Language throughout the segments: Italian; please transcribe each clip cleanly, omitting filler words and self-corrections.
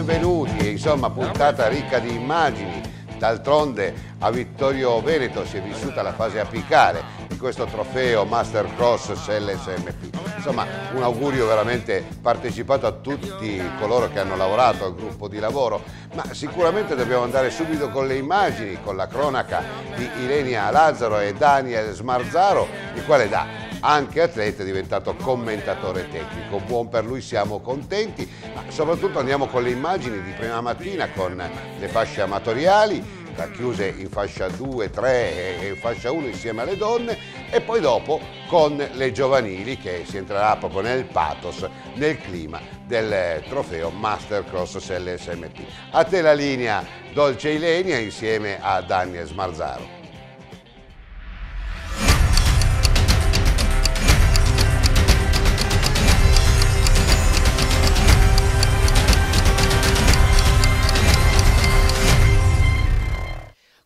benvenuti, insomma puntata ricca di immagini. D'altronde a Vittorio Veneto si è vissuta la fase apicale di questo trofeo Mastercross SLSMP. Insomma, un augurio veramente partecipato a tutti coloro che hanno lavorato al gruppo di lavoro, ma sicuramente dobbiamo andare subito con le immagini, con la cronaca di Ilenia Lazzaro e Daniel Smarzaro, il quale da anche atleta è diventato commentatore tecnico. Buon per lui, siamo contenti, ma soprattutto andiamo con le immagini di prima mattina con le fasce amatoriali, racchiuse in fascia 2, 3 e in fascia 1 insieme alle donne, e poi dopo con le giovanili, che si entrerà proprio nel pathos, nel clima del trofeo Mastercross SLSMP. A te la linea, Dolce Ilenia insieme a Daniel Smarzaro.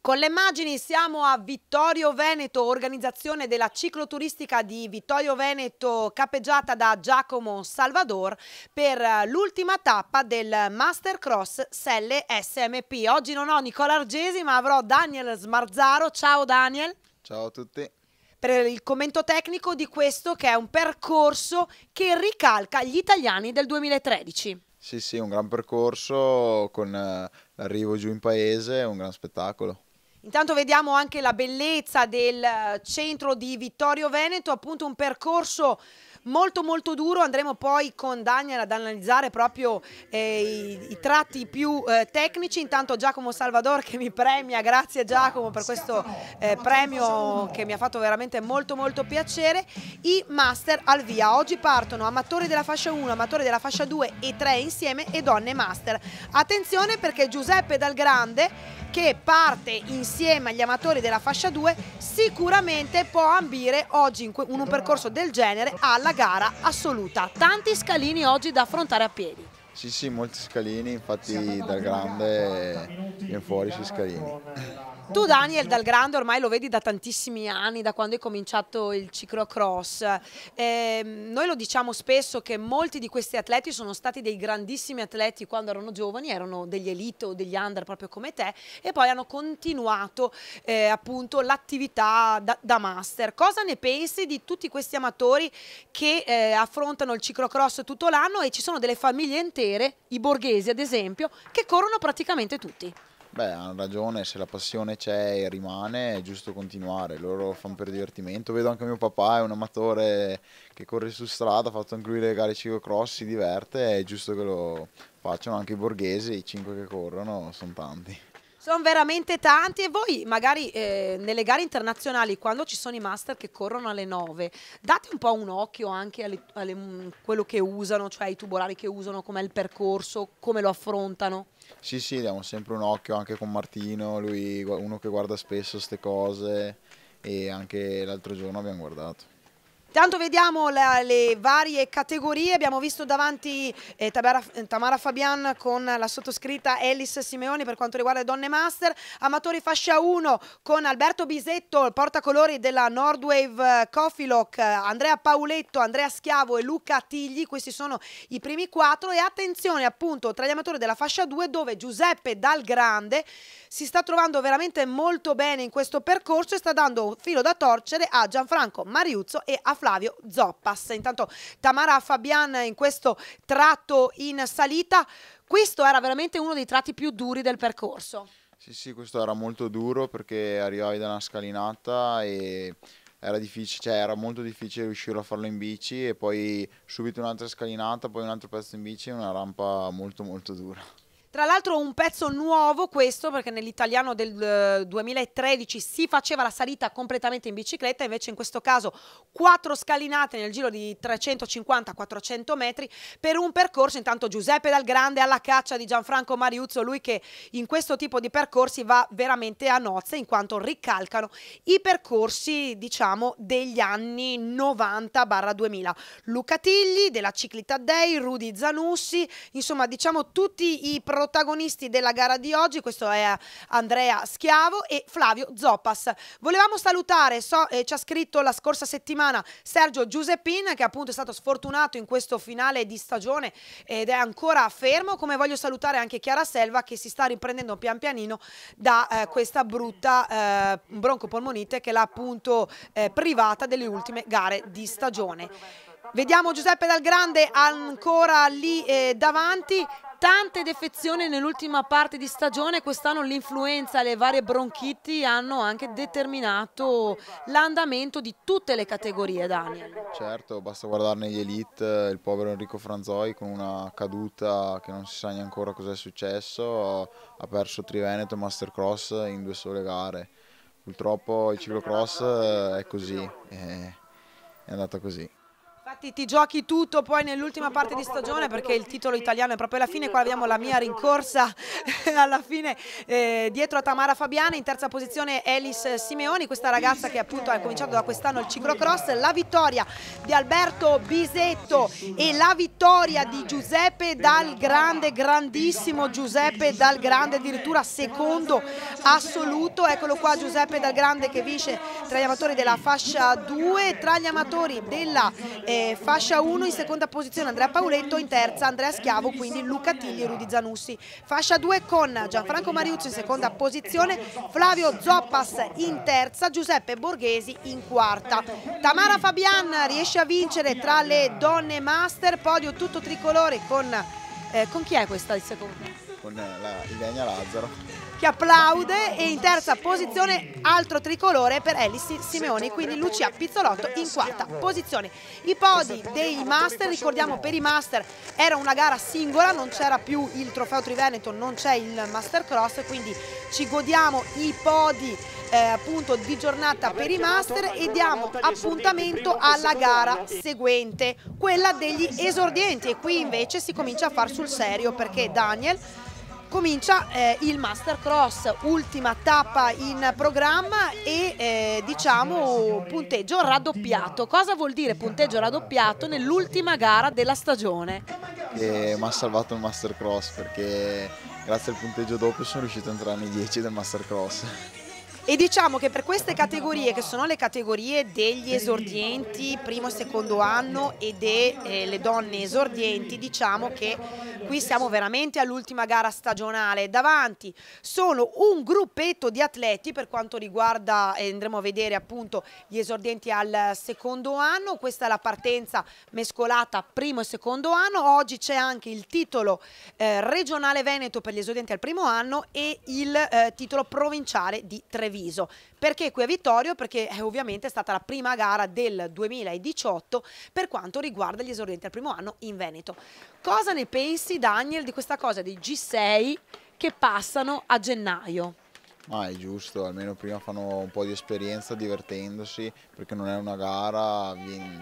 Con le immagini siamo a Vittorio Veneto, organizzazione della cicloturistica di Vittorio Veneto capeggiata da Giacomo Salvador per l'ultima tappa del Mastercross Selle SMP. Oggi non ho Nicola Argesi ma avrò Daniel Smarzaro. Ciao Daniel. Ciao a tutti. Per il commento tecnico di questo che è un percorso che ricalca gli italiani del 2013. Sì, un gran percorso con l'arrivo giù in paese, un gran spettacolo. Intanto vediamo anche la bellezza del centro di Vittorio Veneto, appunto un percorso molto duro. Andremo poi con Daniel ad analizzare proprio i tratti più tecnici. Intanto Giacomo Salvador che mi premia, grazie Giacomo per questo premio che mi ha fatto veramente molto piacere. I master al via, oggi partono amatori della fascia 1, amatori della fascia 2 e 3 insieme e donne master. Attenzione perché Giuseppe Dal Grande, che parte insieme agli amatori della fascia 2, sicuramente può ambire oggi in un percorso del genere alla gara assoluta. Tanti scalini oggi da affrontare a piedi. Sì, molti scalini, infatti Dal Grande viene fuori sui scalini. Tu Daniel Dal Grande ormai lo vedi da tantissimi anni, da quando è cominciato il ciclocross. Noi lo diciamo spesso che molti di questi atleti sono stati dei grandissimi atleti quando erano giovani, erano degli elite o degli under proprio come te, e poi hanno continuato appunto l'attività da master. Cosa ne pensi di tutti questi amatori che affrontano il ciclocross tutto l'anno e ci sono delle famiglie intere, i borghesi ad esempio, che corrono praticamente tutti? Beh, hanno ragione, se la passione c'è e rimane è giusto continuare, loro lo fanno per divertimento. Vedo anche mio papà, è un amatore che corre su strada, ha fatto anche lui le gare ciclocross, si diverte, è giusto che lo facciano anche i borghesi, i 5 che corrono sono tanti. Sono veramente tanti. E voi magari nelle gare internazionali, quando ci sono i master che corrono alle 9, date un po' un occhio anche a quello che usano, cioè ai tubolari che usano, com'è il percorso, come lo affrontano? Sì, diamo sempre un occhio anche con Martino, lui è uno che guarda spesso ste cose, e anche l'altro giorno abbiamo guardato. Intanto vediamo le varie categorie. Abbiamo visto davanti Tamara Fabian con la sottoscritta Ellis Simeoni per quanto riguarda le donne master. Amatori fascia 1 con Alberto Bisetto, il portacolori della Nordwave Coffee Lock, Andrea Pauletto, Andrea Schiavo e Luca Tigli. Questi sono i primi 4. E attenzione appunto tra gli amatori della fascia 2, dove Giuseppe Dal Grande si sta trovando veramente molto bene in questo percorso e sta dando filo da torcere a Gianfranco Mariuzzo e a Flavio Zoppas. Intanto Tamara Fabian in questo tratto in salita. Questo era veramente uno dei tratti più duri del percorso. Sì, questo era molto duro perché arrivavi da una scalinata e era difficile, cioè era molto difficile riuscire a farlo in bici, e poi subito un'altra scalinata, poi un altro pezzo in bici, una rampa molto dura. Tra l'altro un pezzo nuovo questo, perché nell'italiano del 2013 si faceva la salita completamente in bicicletta, invece in questo caso 4 scalinate nel giro di 350-400 metri per un percorso. Intanto Giuseppe Dal Grande alla caccia di Gianfranco Mariuzzo, lui che in questo tipo di percorsi va veramente a nozze, in quanto ricalcano i percorsi diciamo degli anni 90-2000. Luca Tigli della Ciclita Day, Rudy Zanussi, insomma diciamo tutti i protagonisти protagonisti della gara di oggi, questo è Andrea Schiavo e Flavio Zoppas. Volevamo salutare, ci ha scritto la scorsa settimana Sergio Giuseppin, che appunto è stato sfortunato in questo finale di stagione ed è ancora fermo, come voglio salutare anche Chiara Selva, che si sta riprendendo pian pianino da questa brutta broncopolmonite che l'ha appunto privata delle ultime gare di stagione. Vediamo Giuseppe Dal Grande ancora lì davanti. Tante defezioni nell'ultima parte di stagione, quest'anno l'influenza e le varie bronchiti hanno anche determinato l'andamento di tutte le categorie, Daniel. Certo, basta guardarne gli elite, il povero Enrico Franzoi con una caduta che non si sa neanche ancora cosa è successo, ha perso Triveneto e Mastercross in 2 sole gare. Purtroppo il ciclocross è così, è andata così. Infatti ti giochi tutto poi nell'ultima parte di stagione, perché il titolo italiano è proprio alla fine. Qua abbiamo la mia rincorsa alla fine dietro a Tamara Fabiani, in terza posizione Elis Simeoni, questa ragazza che appunto ha cominciato da quest'anno il ciclocross. La vittoria di Alberto Bisetto e la vittoria di Giuseppe Dal Grande, grandissimo Giuseppe Dal Grande, addirittura secondo assoluto. Eccolo qua Giuseppe Dal Grande che vince tra gli amatori della fascia 2, tra gli amatori della fascia 1 in seconda posizione Andrea Pauletto, in terza Andrea Schiavo, quindi Luca Tilli e Rudy Zanussi. Fascia 2 con Gianfranco Mariuzzo in seconda posizione, Flavio Zoppas in terza, Giuseppe Borghesi in quarta. Tamara Fabian riesce a vincere tra le donne master, podio tutto tricolore con chi è questa il secondo? Con Ilenia Lazzaro, che applaude, e in terza posizione altro tricolore per Elis Simeoni, quindi Lucia Pizzolotto in quarta posizione. I podi dei master, ricordiamo per i master era una gara singola, non c'era più il trofeo Triveneto, non c'è il Master Cross, quindi ci godiamo i podi appunto di giornata per i master e diamo appuntamento alla gara seguente, quella degli esordienti, e qui invece si comincia a far sul serio, perché Daniel comincia il Master Cross, ultima tappa in programma e diciamo punteggio raddoppiato. Cosa vuol dire punteggio raddoppiato nell'ultima gara della stagione? E mi ha salvato il Master Cross, perché grazie al punteggio doppio sono riuscito a entrare nei 10 del Master Cross. E diciamo che per queste categorie, che sono le categorie degli esordienti primo e secondo anno e delle donne esordienti, diciamo che qui siamo veramente all'ultima gara stagionale. Davanti sono un gruppetto di atleti per quanto riguarda, andremo a vedere appunto gli esordienti al secondo anno. Questa è la partenza mescolata primo e secondo anno. Oggi c'è anche il titolo regionale Veneto per gli esordienti al primo anno e il titolo provinciale di Treviso. Perché qui a Vittorio? Perché ovviamente è stata la prima gara del 2018 per quanto riguarda gli esordienti al primo anno in Veneto. Cosa ne pensi, Daniel, di questa cosa dei G6 che passano a gennaio? Ma è giusto, almeno prima fanno un po' di esperienza divertendosi, perché non è una gara,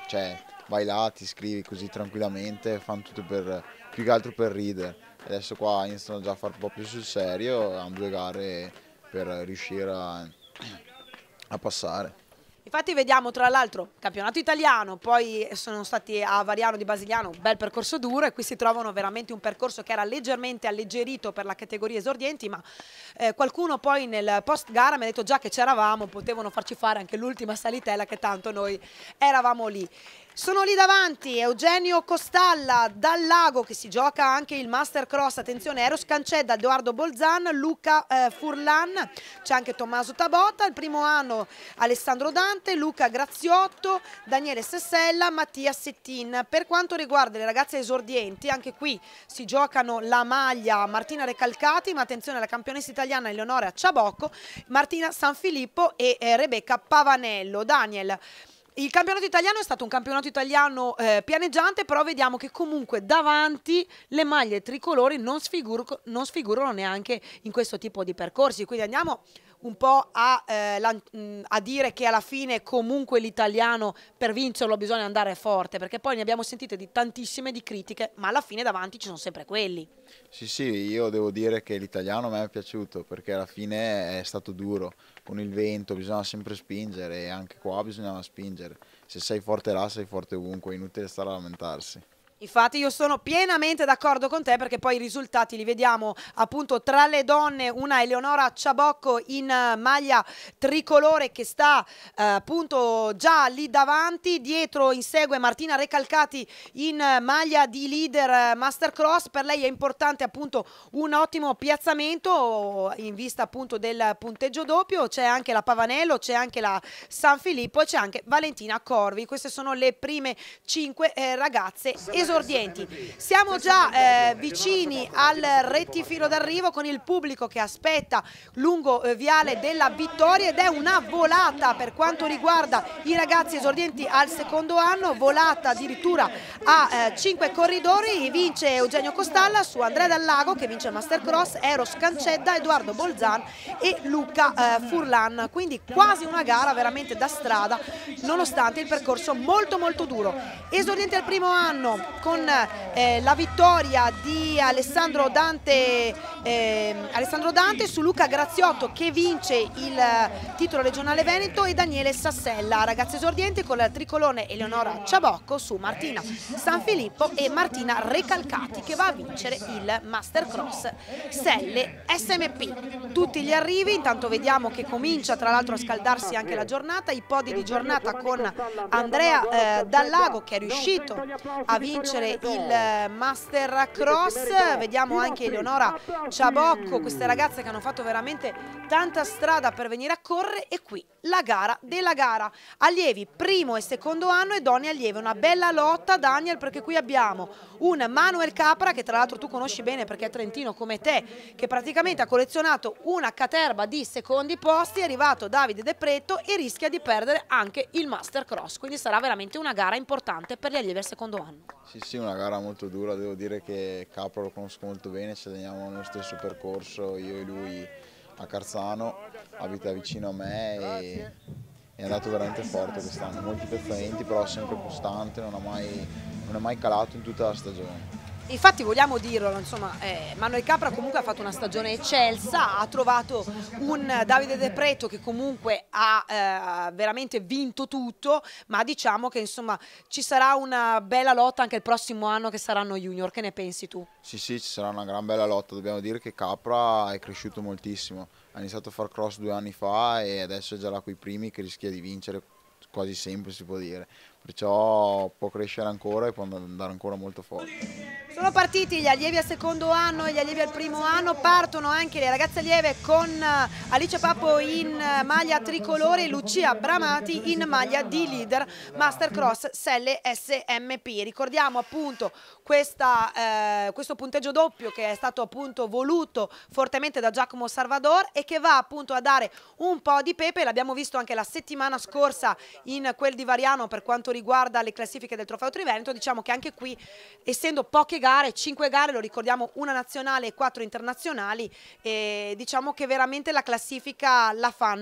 cioè vai là, ti iscrivi così tranquillamente, fanno tutto più che altro per ridere. Adesso qua iniziano già a fare un po' più sul serio, hanno 2 gare per riuscire a passare. Infatti vediamo tra l'altro campionato italiano, poi sono stati a Variano di Basigliano, bel percorso duro, e qui si trovano veramente un percorso che era leggermente alleggerito per la categoria esordienti, ma qualcuno poi nel post gara mi ha detto già che c'eravamo, potevano farci fare anche l'ultima salitella, che tanto noi eravamo lì. Sono lì davanti Eugenio Costalla dal Lago, che si gioca anche il Master Cross, attenzione, Eros Cancedda, Edoardo Bolzan, Luca Furlan, c'è anche Tommaso Tabotta, il primo anno Alessandro Dante, Luca Graziotto, Daniele Sessella, Mattia Settin. Per quanto riguarda le ragazze esordienti, anche qui si giocano la maglia Martina Recalcati, ma attenzione alla campionessa italiana Eleonora Ciabocco, Martina Sanfilippo e Rebecca Pavanello. Daniel, il campionato italiano è stato un campionato italiano pianeggiante, però vediamo che comunque davanti le maglie tricolori non sfigurano neanche in questo tipo di percorsi, quindi andiamo un po' a dire che alla fine comunque l'italiano per vincerlo bisogna andare forte, perché poi ne abbiamo sentite di tantissime di critiche, ma alla fine davanti ci sono sempre quelli. Sì, io devo dire che l'italiano a me è piaciuto, perché alla fine è stato duro, con il vento bisogna sempre spingere, e anche qua bisognava spingere. Se sei forte là sei forte ovunque, è inutile stare a lamentarsi. Infatti io sono pienamente d'accordo con te, perché poi i risultati li vediamo appunto tra le donne, una Eleonora Ciabocco in maglia tricolore che sta appunto già lì davanti, dietro insegue Martina Recalcati in maglia di leader Mastercross. Per lei è importante appunto un ottimo piazzamento in vista appunto del punteggio doppio. C'è anche la Pavanello, c'è anche la San Filippo e c'è anche Valentina Corvi. Queste sono le prime 5 ragazze esordienti. Siamo già vicini al rettifilo d'arrivo, con il pubblico che aspetta lungo viale della Vittoria, ed è una volata per quanto riguarda i ragazzi esordienti al secondo anno, volata addirittura a 5 corridori. Vince Eugenio Costalla su Andrea Dal Lago, che vince il Mastercross, Eros Cancedda, Edoardo Bolzan e Luca Furlan, quindi quasi una gara veramente da strada nonostante il percorso molto duro. Esordienti al primo anno con la vittoria di Alessandro Dante su Luca Graziotto, che vince il titolo regionale Veneto, e Daniele Sassella. Ragazzi esordienti con il tricolone Eleonora Ciabocco su Martina San Filippo e Martina Recalcati, che va a vincere il Mastercross Selle SMP. Tutti gli arrivi, intanto vediamo che comincia tra l'altro a scaldarsi anche la giornata, i podi di giornata con Andrea Dal Lago, che è riuscito a vincere il Mastercross. Vediamo anche Eleonora Ciabocco, queste ragazze che hanno fatto veramente tanta strada per venire a correre. E qui la gara della gara, allievi primo e secondo anno e donne allievi, una bella lotta, Daniel, perché qui abbiamo un Manuel Capra, che tra l'altro tu conosci bene perché è trentino come te, che praticamente ha collezionato una caterba di secondi posti. È arrivato Davide De Pretto e rischia di perdere anche il Mastercross, quindi sarà veramente una gara importante per gli allievi al secondo anno. Sì, una gara molto dura, devo dire che Capra lo conosco molto bene, ci teniamo nello stesso percorso, io e lui a Carzano, abita vicino a me e è andato veramente forte quest'anno, molti piazzamenti, però sempre costante, non è mai calato in tutta la stagione. Infatti vogliamo dirlo, insomma, Manuel Capra comunque ha fatto una stagione eccelsa, ha trovato un Davide De Pretto che comunque ha veramente vinto tutto, ma diciamo che insomma ci sarà una bella lotta anche il prossimo anno, che saranno junior. Che ne pensi tu? Sì, ci sarà una gran bella lotta, dobbiamo dire che Capra è cresciuto moltissimo, ha iniziato a far cross 2 anni fa e adesso è già là coi primi, che rischia di vincere quasi sempre, si può dire, perciò può crescere ancora e può andare ancora molto forte. Sono partiti gli allievi al secondo anno e gli allievi al primo anno, partono anche le ragazze allieve con Alice Pappo in maglia tricolore e Lucia Bramati in maglia di leader Mastercross Selle SMP. Ricordiamo appunto questo punteggio doppio che è stato appunto voluto fortemente da Giacomo Salvador e che va appunto a dare un po' di pepe. L'abbiamo visto anche la settimana scorsa in quel di Variano per quanto riguarda le classifiche del Trofeo Triveneto. Diciamo che anche qui, essendo poche gare, 5 gare, lo ricordiamo, una nazionale e 4 internazionali, e diciamo che veramente la classifica la fa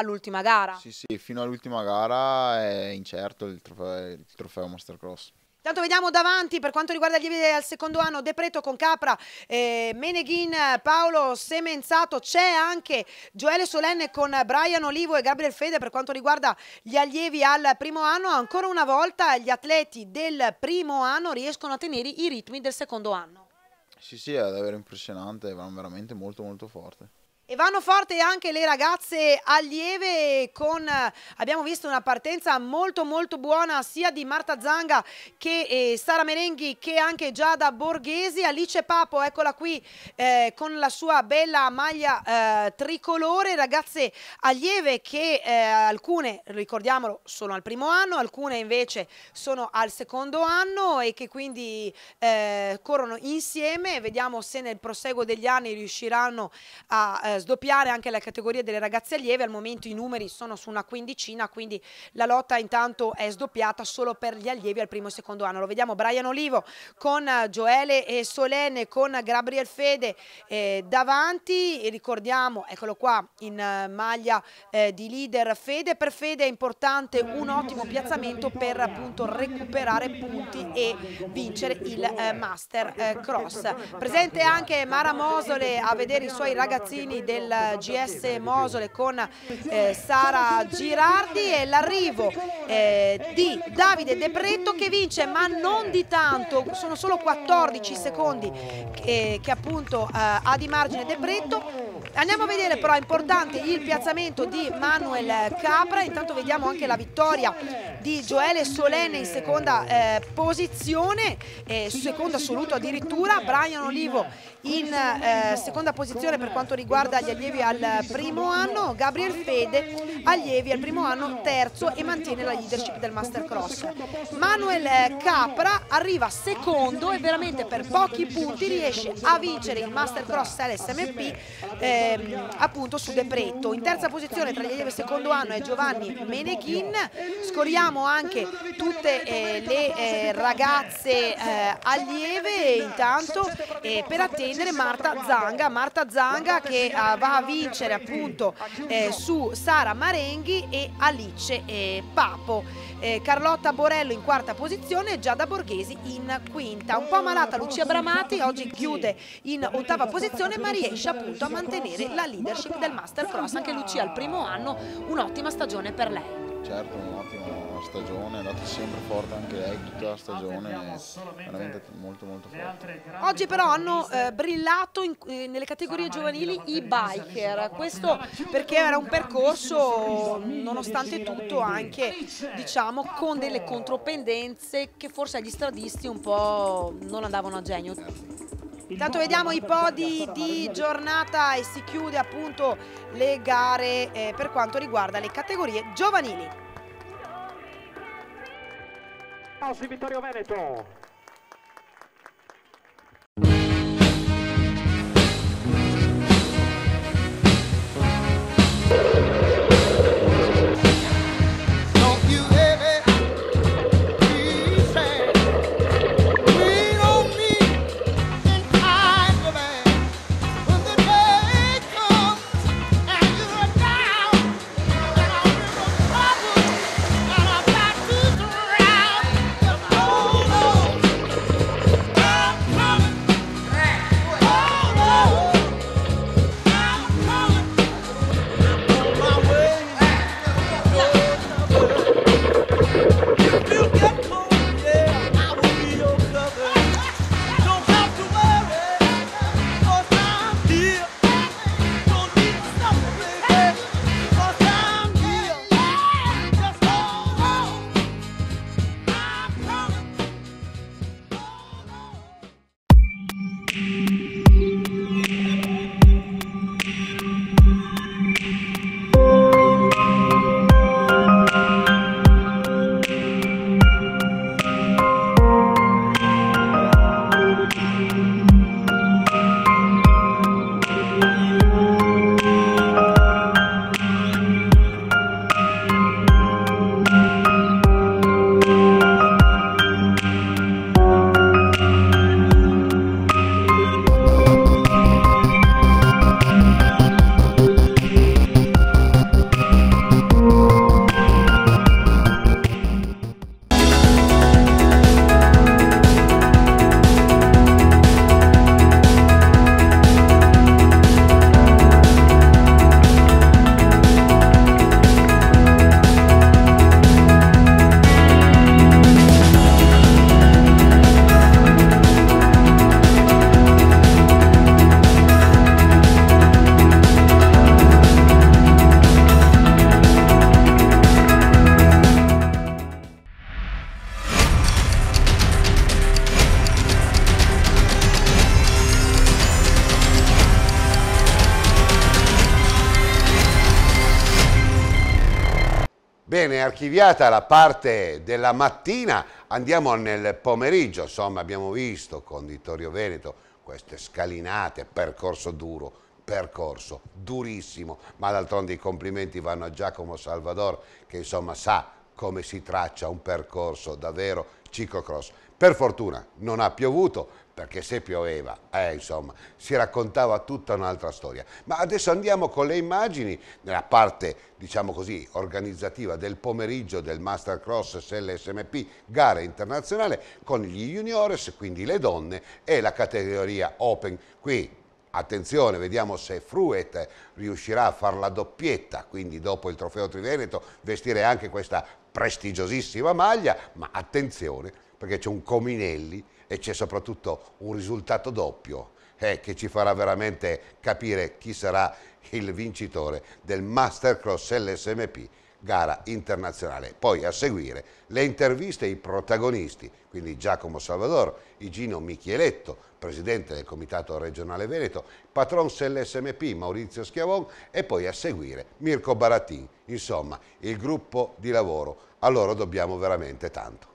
l'ultima gara. Sì, fino all'ultima gara è incerto il trofeo Mastercross. Tanto vediamo davanti per quanto riguarda gli allievi al secondo anno, De Pretto con Capra, Meneghin, Paolo Semenzato, c'è anche Gioele Solenne con Brian Olivo e Gabriel Fede per quanto riguarda gli allievi al primo anno. Ancora una volta gli atleti del primo anno riescono a tenere i ritmi del secondo anno. Sì, è davvero impressionante, vanno veramente molto forte. E vanno forte anche le ragazze allieve abbiamo visto una partenza molto buona sia di Marta Zanga che Sara Merenghi, che anche Giada Borghesi. Alice Papo, eccola qui con la sua bella maglia tricolore. Ragazze allieve che alcune, ricordiamolo, sono al primo anno, alcune invece sono al secondo anno e che quindi corrono insieme. Vediamo se nel proseguo degli anni riusciranno a sdoppiare anche la categoria delle ragazze allieve. Al momento i numeri sono su una quindicina, quindi la lotta intanto è sdoppiata solo per gli allievi al primo e secondo anno. Lo vediamo Brian Olivo con Gioele e Solenne, con Gabriel Fede davanti, e ricordiamo, eccolo qua in maglia di leader Fede. Per Fede è importante un ottimo piazzamento per appunto recuperare punti e vincere il Master Cross. Presente anche Mara Mosole a vedere i suoi ragazzini del GS Mosole con Sara Girardi, e l'arrivo di Davide De Pretto che vince, ma non di tanto, sono solo 14 secondi che appunto ha di margine De Pretto. Andiamo a vedere però, è importante il piazzamento di Manuel Capra. Intanto vediamo anche la vittoria di Gioele Solenne in seconda posizione, secondo assoluto addirittura. Brian Olivo in seconda posizione per quanto riguarda gli allievi al primo anno. Gabriel Fede, allievi al primo anno, terzo, e mantiene la leadership del Master Cross. Manuel Capra arriva secondo e veramente per pochi punti riesce a vincere il Master Cross LSMP appunto su De Pretto. In terza posizione tra gli allievi secondo anno è Giovanni Meneghin. Scorriamo anche tutte le ragazze allieve intanto per attendere Marta Zanga che va a vincere appunto su Sara Marenghi e Alice Papo. Carlotta Borello in quarta posizione e Giada Borghesi in quinta. Un po' malata Lucia Bramati, oggi chiude in ottava posizione, ma riesce appunto a mantenere la leadership del Master Cross. Anche Lucia al primo anno, un'ottima stagione per lei. Certo, un'ottima stagione, è andata sempre forte anche lei tutta la stagione, veramente molto forte. Oggi però hanno brillato nelle categorie giovanili i biker, questo perché era un percorso nonostante tutto anche diciamo con delle contropendenze che forse agli stradisti un po' non andavano a genio. Intanto vediamo i podi di giornata e si chiude appunto le gare per quanto riguarda le categorie giovanili. Vittorio Veneto. Bene, archiviata la parte della mattina, andiamo nel pomeriggio. Insomma, abbiamo visto con Vittorio Veneto queste scalinate, percorso duro, percorso durissimo, ma d'altronde i complimenti vanno a Giacomo Salvador che insomma sa come si traccia un percorso davvero ciclocross. Per fortuna non ha piovuto, perché se pioveva, insomma, si raccontava tutta un'altra storia. Ma adesso andiamo con le immagini nella parte, diciamo così, organizzativa del pomeriggio del Master Cross SLSMP, gara internazionale, con gli juniores, quindi le donne, e la categoria Open. Qui Attenzione, vediamo se Fruet riuscirà a fare la doppietta, quindi dopo il trofeo Triveneto vestire anche questa prestigiosissima maglia, ma attenzione perché c'è un Cominelli e c'è soprattutto un risultato doppio che ci farà veramente capire chi sarà il vincitore del Mastercross LSMP gara internazionale. Poi a seguire le interviste ai protagonisti, quindi Giacomo Salvador, Igino Michieletto, presidente del Comitato Regionale Veneto, Patrons LSMP Maurizio Schiavon e poi a seguire Mirko Baratin. Insomma, il gruppo di lavoro, a loro dobbiamo veramente tanto.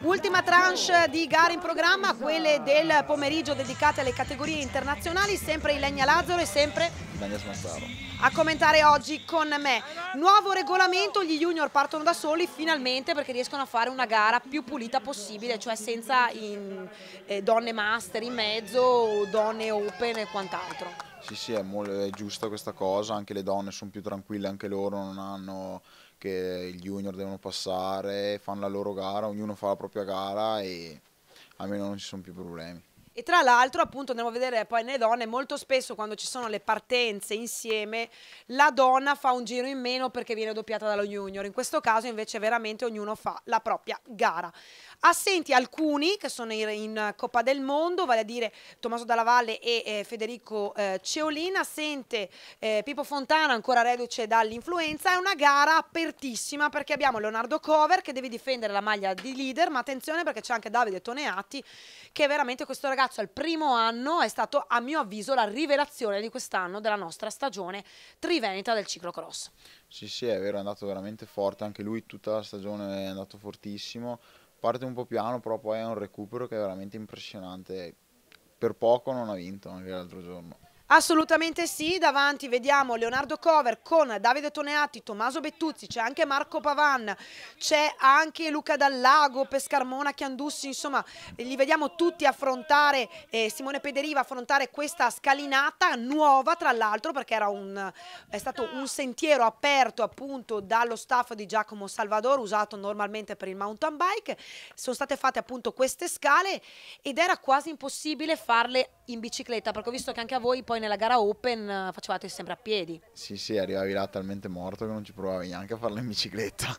Ultima tranche di gare in programma, quelle del pomeriggio dedicate alle categorie internazionali, sempre Ilenia Lazzaro e sempre Daniel Smazzaro. a commentare oggi con me. Nuovo regolamento, gli junior partono da soli finalmente perché riescono a fare una gara più pulita possibile, cioè senza donne master in mezzo o donne open e quant'altro. Sì, è giusta questa cosa, anche le donne sono più tranquille, anche loro non hanno che gli junior devono passare, fanno la loro gara, ognuno fa la propria gara e almeno non ci sono più problemi. E tra l'altro, appunto, andiamo a vedere poi nelle donne, molto spesso quando ci sono le partenze insieme, la donna fa un giro in meno perché viene doppiata dallo junior. In questo caso invece veramente ognuno fa la propria gara. Assenti alcuni che sono in Coppa del Mondo, vale a dire Tommaso Dalla Valle e Federico Ceolin. Assente Pippo Fontana, ancora reduce dall'influenza. È una gara apertissima perché abbiamo Leonardo Cover che deve difendere la maglia di leader, ma attenzione perché c'è anche Davide Toneati che veramente questo ragazzo al primo anno è stato a mio avviso la rivelazione di quest'anno della nostra stagione triveneta del ciclocross. Sì, è vero, è andato veramente forte, anche lui tutta la stagione è andato fortissimo, parte un po' piano però poi è un recupero che è veramente impressionante, per poco non ha vinto anche l'altro giorno. Assolutamente sì, davanti vediamo Leonardo Cover con Davide Toneati, Tommaso Bettuzzi, c'è anche Marco Pavan, c'è anche Luca Dallago, Pescarmona, Chiandussi, insomma li vediamo tutti affrontare, Simone Pederiva affrontare questa scalinata nuova tra l'altro perché è stato un sentiero aperto appunto dallo staff di Giacomo Salvador usato normalmente per il mountain bike, sono state fatte appunto queste scale ed era quasi impossibile farle in bicicletta perché ho visto che anche a voi poi nella gara open facevate sempre a piedi. Sì, arrivavi là talmente morto che non ci provavi neanche a farla in bicicletta.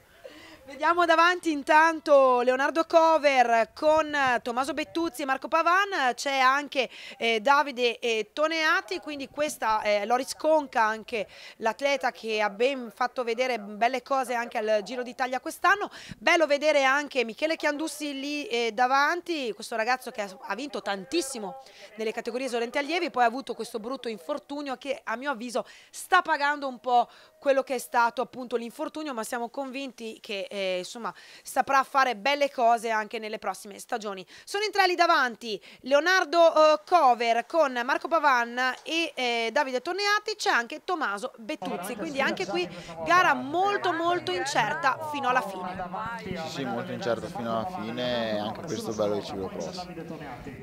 Vediamo davanti intanto Leonardo Cover con Tommaso Bettuzzi e Marco Pavan, c'è anche Davide Toneati, quindi questa Loris Conca, anche l'atleta che ha ben fatto vedere belle cose anche al Giro d'Italia quest'anno. Bello vedere anche Michele Chiandussi lì davanti, questo ragazzo che ha vinto tantissimo nelle categorie esorenti allievi, poi ha avuto questo brutto infortunio che a mio avviso sta pagando un po' quello che è stato appunto l'infortunio, ma siamo convinti che insomma saprà fare belle cose anche nelle prossime stagioni. Sono in tre lì davanti Leonardo Cover con Marco Pavan e Davide Toneati, c'è anche Tommaso Bettuzzi, quindi anche qui gara molto incerta fino alla fine. Sì, molto incerta fino alla fine, anche questo è bello del ciclocross.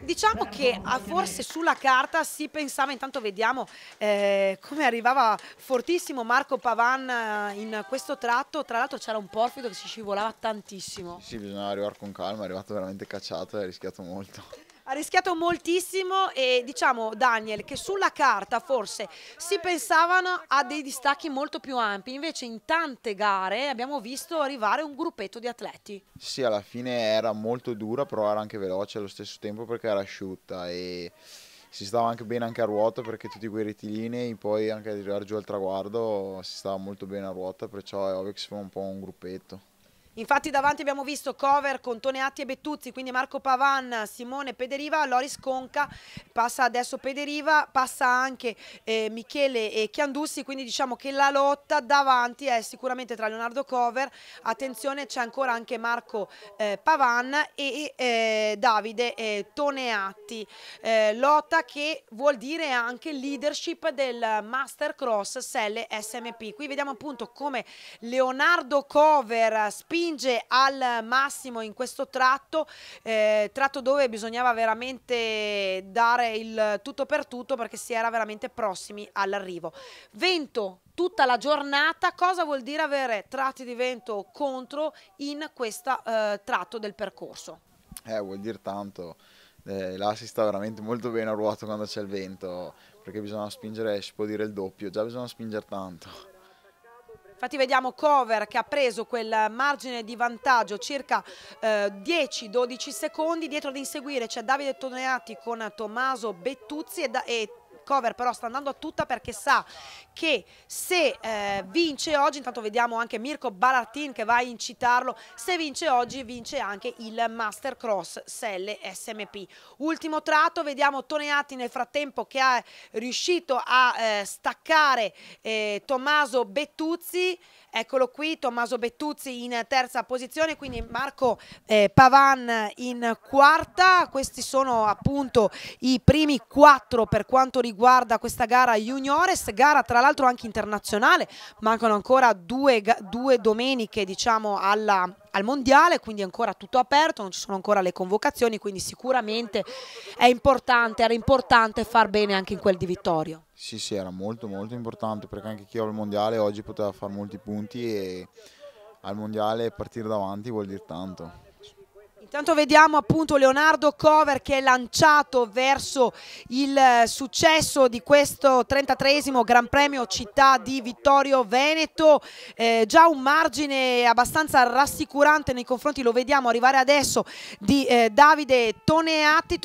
Diciamo che forse sulla carta si pensava, intanto vediamo come arrivava fortissimo Marco Pavan in questo tratto, tra l'altro c'era un porfido che si scivolava tantissimo. Sì, bisognava arrivare con calma, è arrivato veramente cacciato e ha rischiato molto. Ha rischiato moltissimo e diciamo Daniel che sulla carta forse si pensavano a dei distacchi molto più ampi, invece in tante gare abbiamo visto arrivare un gruppetto di atleti. Sì, alla fine era molto dura, però era anche veloce allo stesso tempo perché era asciutta e si stava anche bene anche a ruota perché tutti quei rettilinei, poi anche ad arrivare giù al traguardo si stava molto bene a ruota, perciò è ovvio che si fa un po' un gruppetto. Infatti davanti abbiamo visto Cover con Toneatti e Bettuzzi, quindi Marco Pavan, Simone Pederiva, Loris Conca, passa adesso Pederiva, passa anche Michele e Chiandussi, quindi diciamo che la lotta davanti è sicuramente tra Leonardo Cover, attenzione c'è ancora anche Marco Pavan e Davide Toneatti, lotta che vuol dire anche leadership del Mastercross Selle SMP. Qui vediamo appunto come Leonardo Cover spinge spinge al massimo in questo tratto, tratto dove bisognava veramente dare il tutto per tutto perché si era veramente prossimi all'arrivo. Vento tutta la giornata. Cosa vuol dire avere tratti di vento contro in questo tratto del percorso? Vuol dire tanto. Là si sta veramente molto bene a ruota quando c'è il vento, perché bisogna spingere, si può dire il doppio, già bisogna spingere tanto. Infatti vediamo Cover che ha preso quel margine di vantaggio circa 10-12 secondi, dietro ad inseguire c'è Davide Toneati con Tommaso Bettuzzi e Cover però sta andando a tutta perché sa che se vince oggi, intanto vediamo anche Mirko Baratin che va a incitarlo, se vince oggi vince anche il Master Cross Selle SMP. Ultimo tratto, vediamo Toneati nel frattempo che è riuscito a staccare Tommaso Bettuzzi. Eccolo qui, Tommaso Bettuzzi in terza posizione, quindi Marco Pavan in quarta. Questi sono appunto i primi 4 per quanto riguarda questa gara juniores, gara tra l'altro anche internazionale. Mancano ancora due domeniche diciamo al mondiale, quindi è ancora tutto aperto, non ci sono ancora le convocazioni, quindi sicuramente è importante, era importante far bene anche in quel di Vittorio. Sì, era molto importante, perché anche chi ha il mondiale oggi poteva fare molti punti e al mondiale partire davanti vuol dire tanto. Intanto vediamo appunto Leonardo Cover che è lanciato verso il successo di questo 33esimo Gran Premio Città di Vittorio Veneto, già un margine abbastanza rassicurante nei confronti, lo vediamo arrivare adesso, di Davide Toneati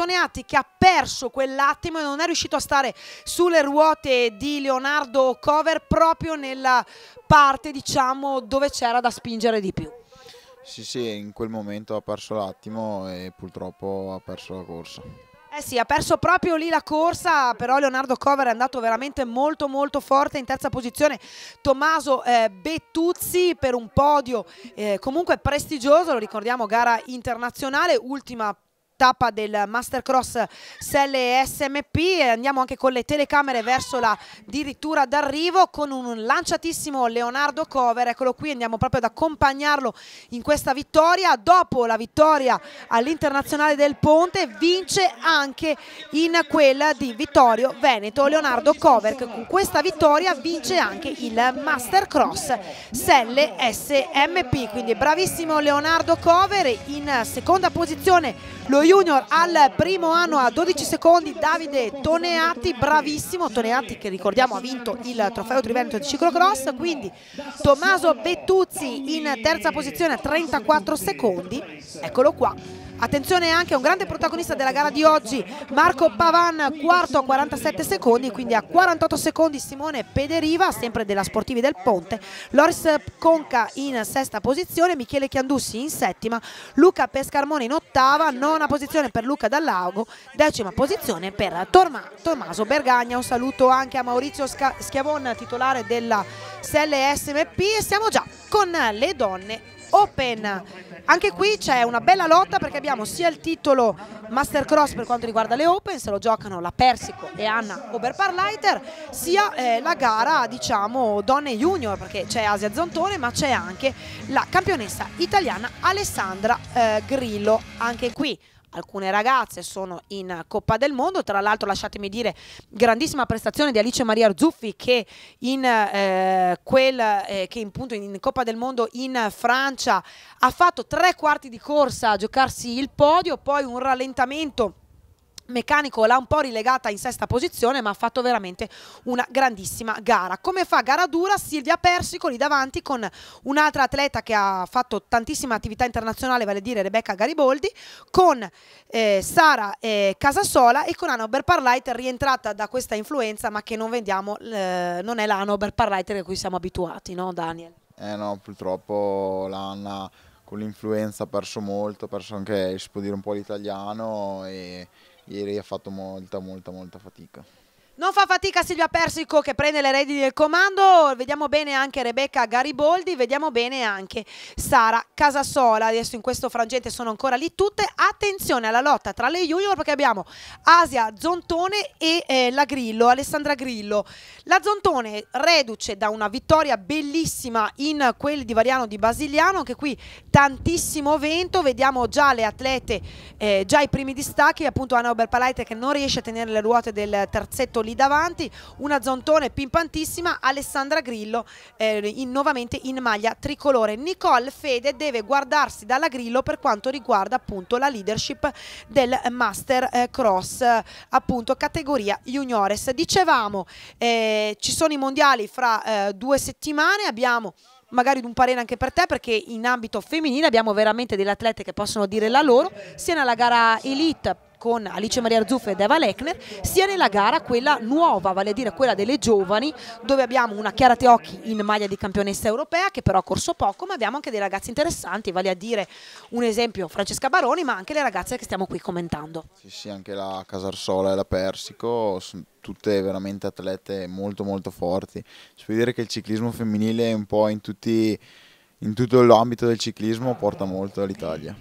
che ha perso quell'attimo e non è riuscito a stare sulle ruote di Leonardo Cover proprio nella parte diciamo dove c'era da spingere di più. Sì, in quel momento ha perso l'attimo e purtroppo ha perso la corsa. Sì, ha perso proprio lì la corsa, però Leonardo Cover è andato veramente molto forte. In terza posizione Tommaso Bettuzzi per un podio comunque prestigioso, lo ricordiamo, gara internazionale, ultima tappa del Master Cross Selle SMP. E andiamo anche con le telecamere verso la dirittura d'arrivo con un lanciatissimo Leonardo Cover, eccolo qui, andiamo proprio ad accompagnarlo in questa vittoria. Dopo la vittoria all'Internazionale del Ponte vince anche in quella di Vittorio Veneto Leonardo Cover, che con questa vittoria vince anche il Master Cross Selle SMP, quindi bravissimo Leonardo Cover. In seconda posizione lo junior al primo anno a 12 secondi Davide Toneati, bravissimo Toneati che ricordiamo ha vinto il trofeo Triveneto di ciclocross. Quindi Tommaso Bettuzzi in terza posizione a 34 secondi, eccolo qua. Attenzione anche a un grande protagonista della gara di oggi, Marco Pavan, quarto a 47 secondi, quindi a 48 secondi Simone Pederiva, sempre della Sportivi del Ponte, Loris Conca in sesta posizione, Michele Chiandussi in settima, Luca Pescarmone in ottava, nona posizione per Luca Dallago, decima posizione per Tommaso Bergagna. Un saluto anche a Maurizio Schiavon, titolare della Selle SMP, e siamo già con le donne Open. Anche qui c'è una bella lotta perché abbiamo sia il titolo Master Cross per quanto riguarda le Open, se lo giocano la Persico e Anna Oberparleiter, sia la gara diciamo donne junior, perché c'è Asia Zontone ma c'è anche la campionessa italiana Alessandra Grillo. Anche qui alcune ragazze sono in Coppa del Mondo, tra l'altro lasciatemi dire grandissima prestazione di Alice Maria Zuffi che in Coppa del Mondo in Francia ha fatto 3 quarti di corsa a giocarsi il podio, poi un rallentamento meccanico l'ha un po' rilegata in sesta posizione, ma ha fatto veramente una grandissima gara. Come fa gara dura Silvia Persico lì davanti con un'altra atleta che ha fatto tantissima attività internazionale, vale a dire Rebecca Gariboldi, con Sara Casasola e con Anna Oberparleiter, rientrata da questa influenza ma che non vediamo, non è l'Anna Oberparleiter a cui siamo abituati, no Daniel? No, purtroppo l'Anna con l'influenza ha perso molto, ha perso anche, si può dire, un po' l'italiano e ieri ha fatto molta fatica. Non fa fatica Silvia Persico che prende le redini del comando, vediamo bene anche Rebecca Gariboldi, vediamo bene anche Sara Casasola. Adesso in questo frangente sono ancora lì tutte. Attenzione alla lotta tra le junior perché abbiamo Asia Zontone e la Grillo, Alessandra Grillo. La Zontone reduce da una vittoria bellissima in quelli di Variano di Basigliano, anche qui tantissimo vento, vediamo già le atlete, già i primi distacchi, appunto Anna Oberpalaite che non riesce a tenere le ruote del terzetto lì davanti, una Zontone pimpantissima, Alessandra Grillo nuovamente in maglia tricolore. Nicole Fede deve guardarsi dalla Grillo per quanto riguarda appunto la leadership del Master Cross, appunto categoria juniores. Dicevamo ci sono i mondiali fra 2 settimane, abbiamo magari un parere anche per te perché in ambito femminile abbiamo veramente delle atlete che possono dire la loro sia nella gara elite con Alice Maria Arzuffa ed Eva Lechner, sia nella gara quella nuova, vale a dire quella delle giovani, dove abbiamo una Chiara Teocchi in maglia di campionessa europea che però ha corso poco, ma abbiamo anche dei ragazzi interessanti, vale a dire un esempio Francesca Baroni, ma anche le ragazze che stiamo qui commentando. Sì, anche la Casarsola e la Persico sono tutte veramente atlete molto molto forti. Si può dire che il ciclismo femminile un po' in tutto l'ambito del ciclismo porta molto all'Italia.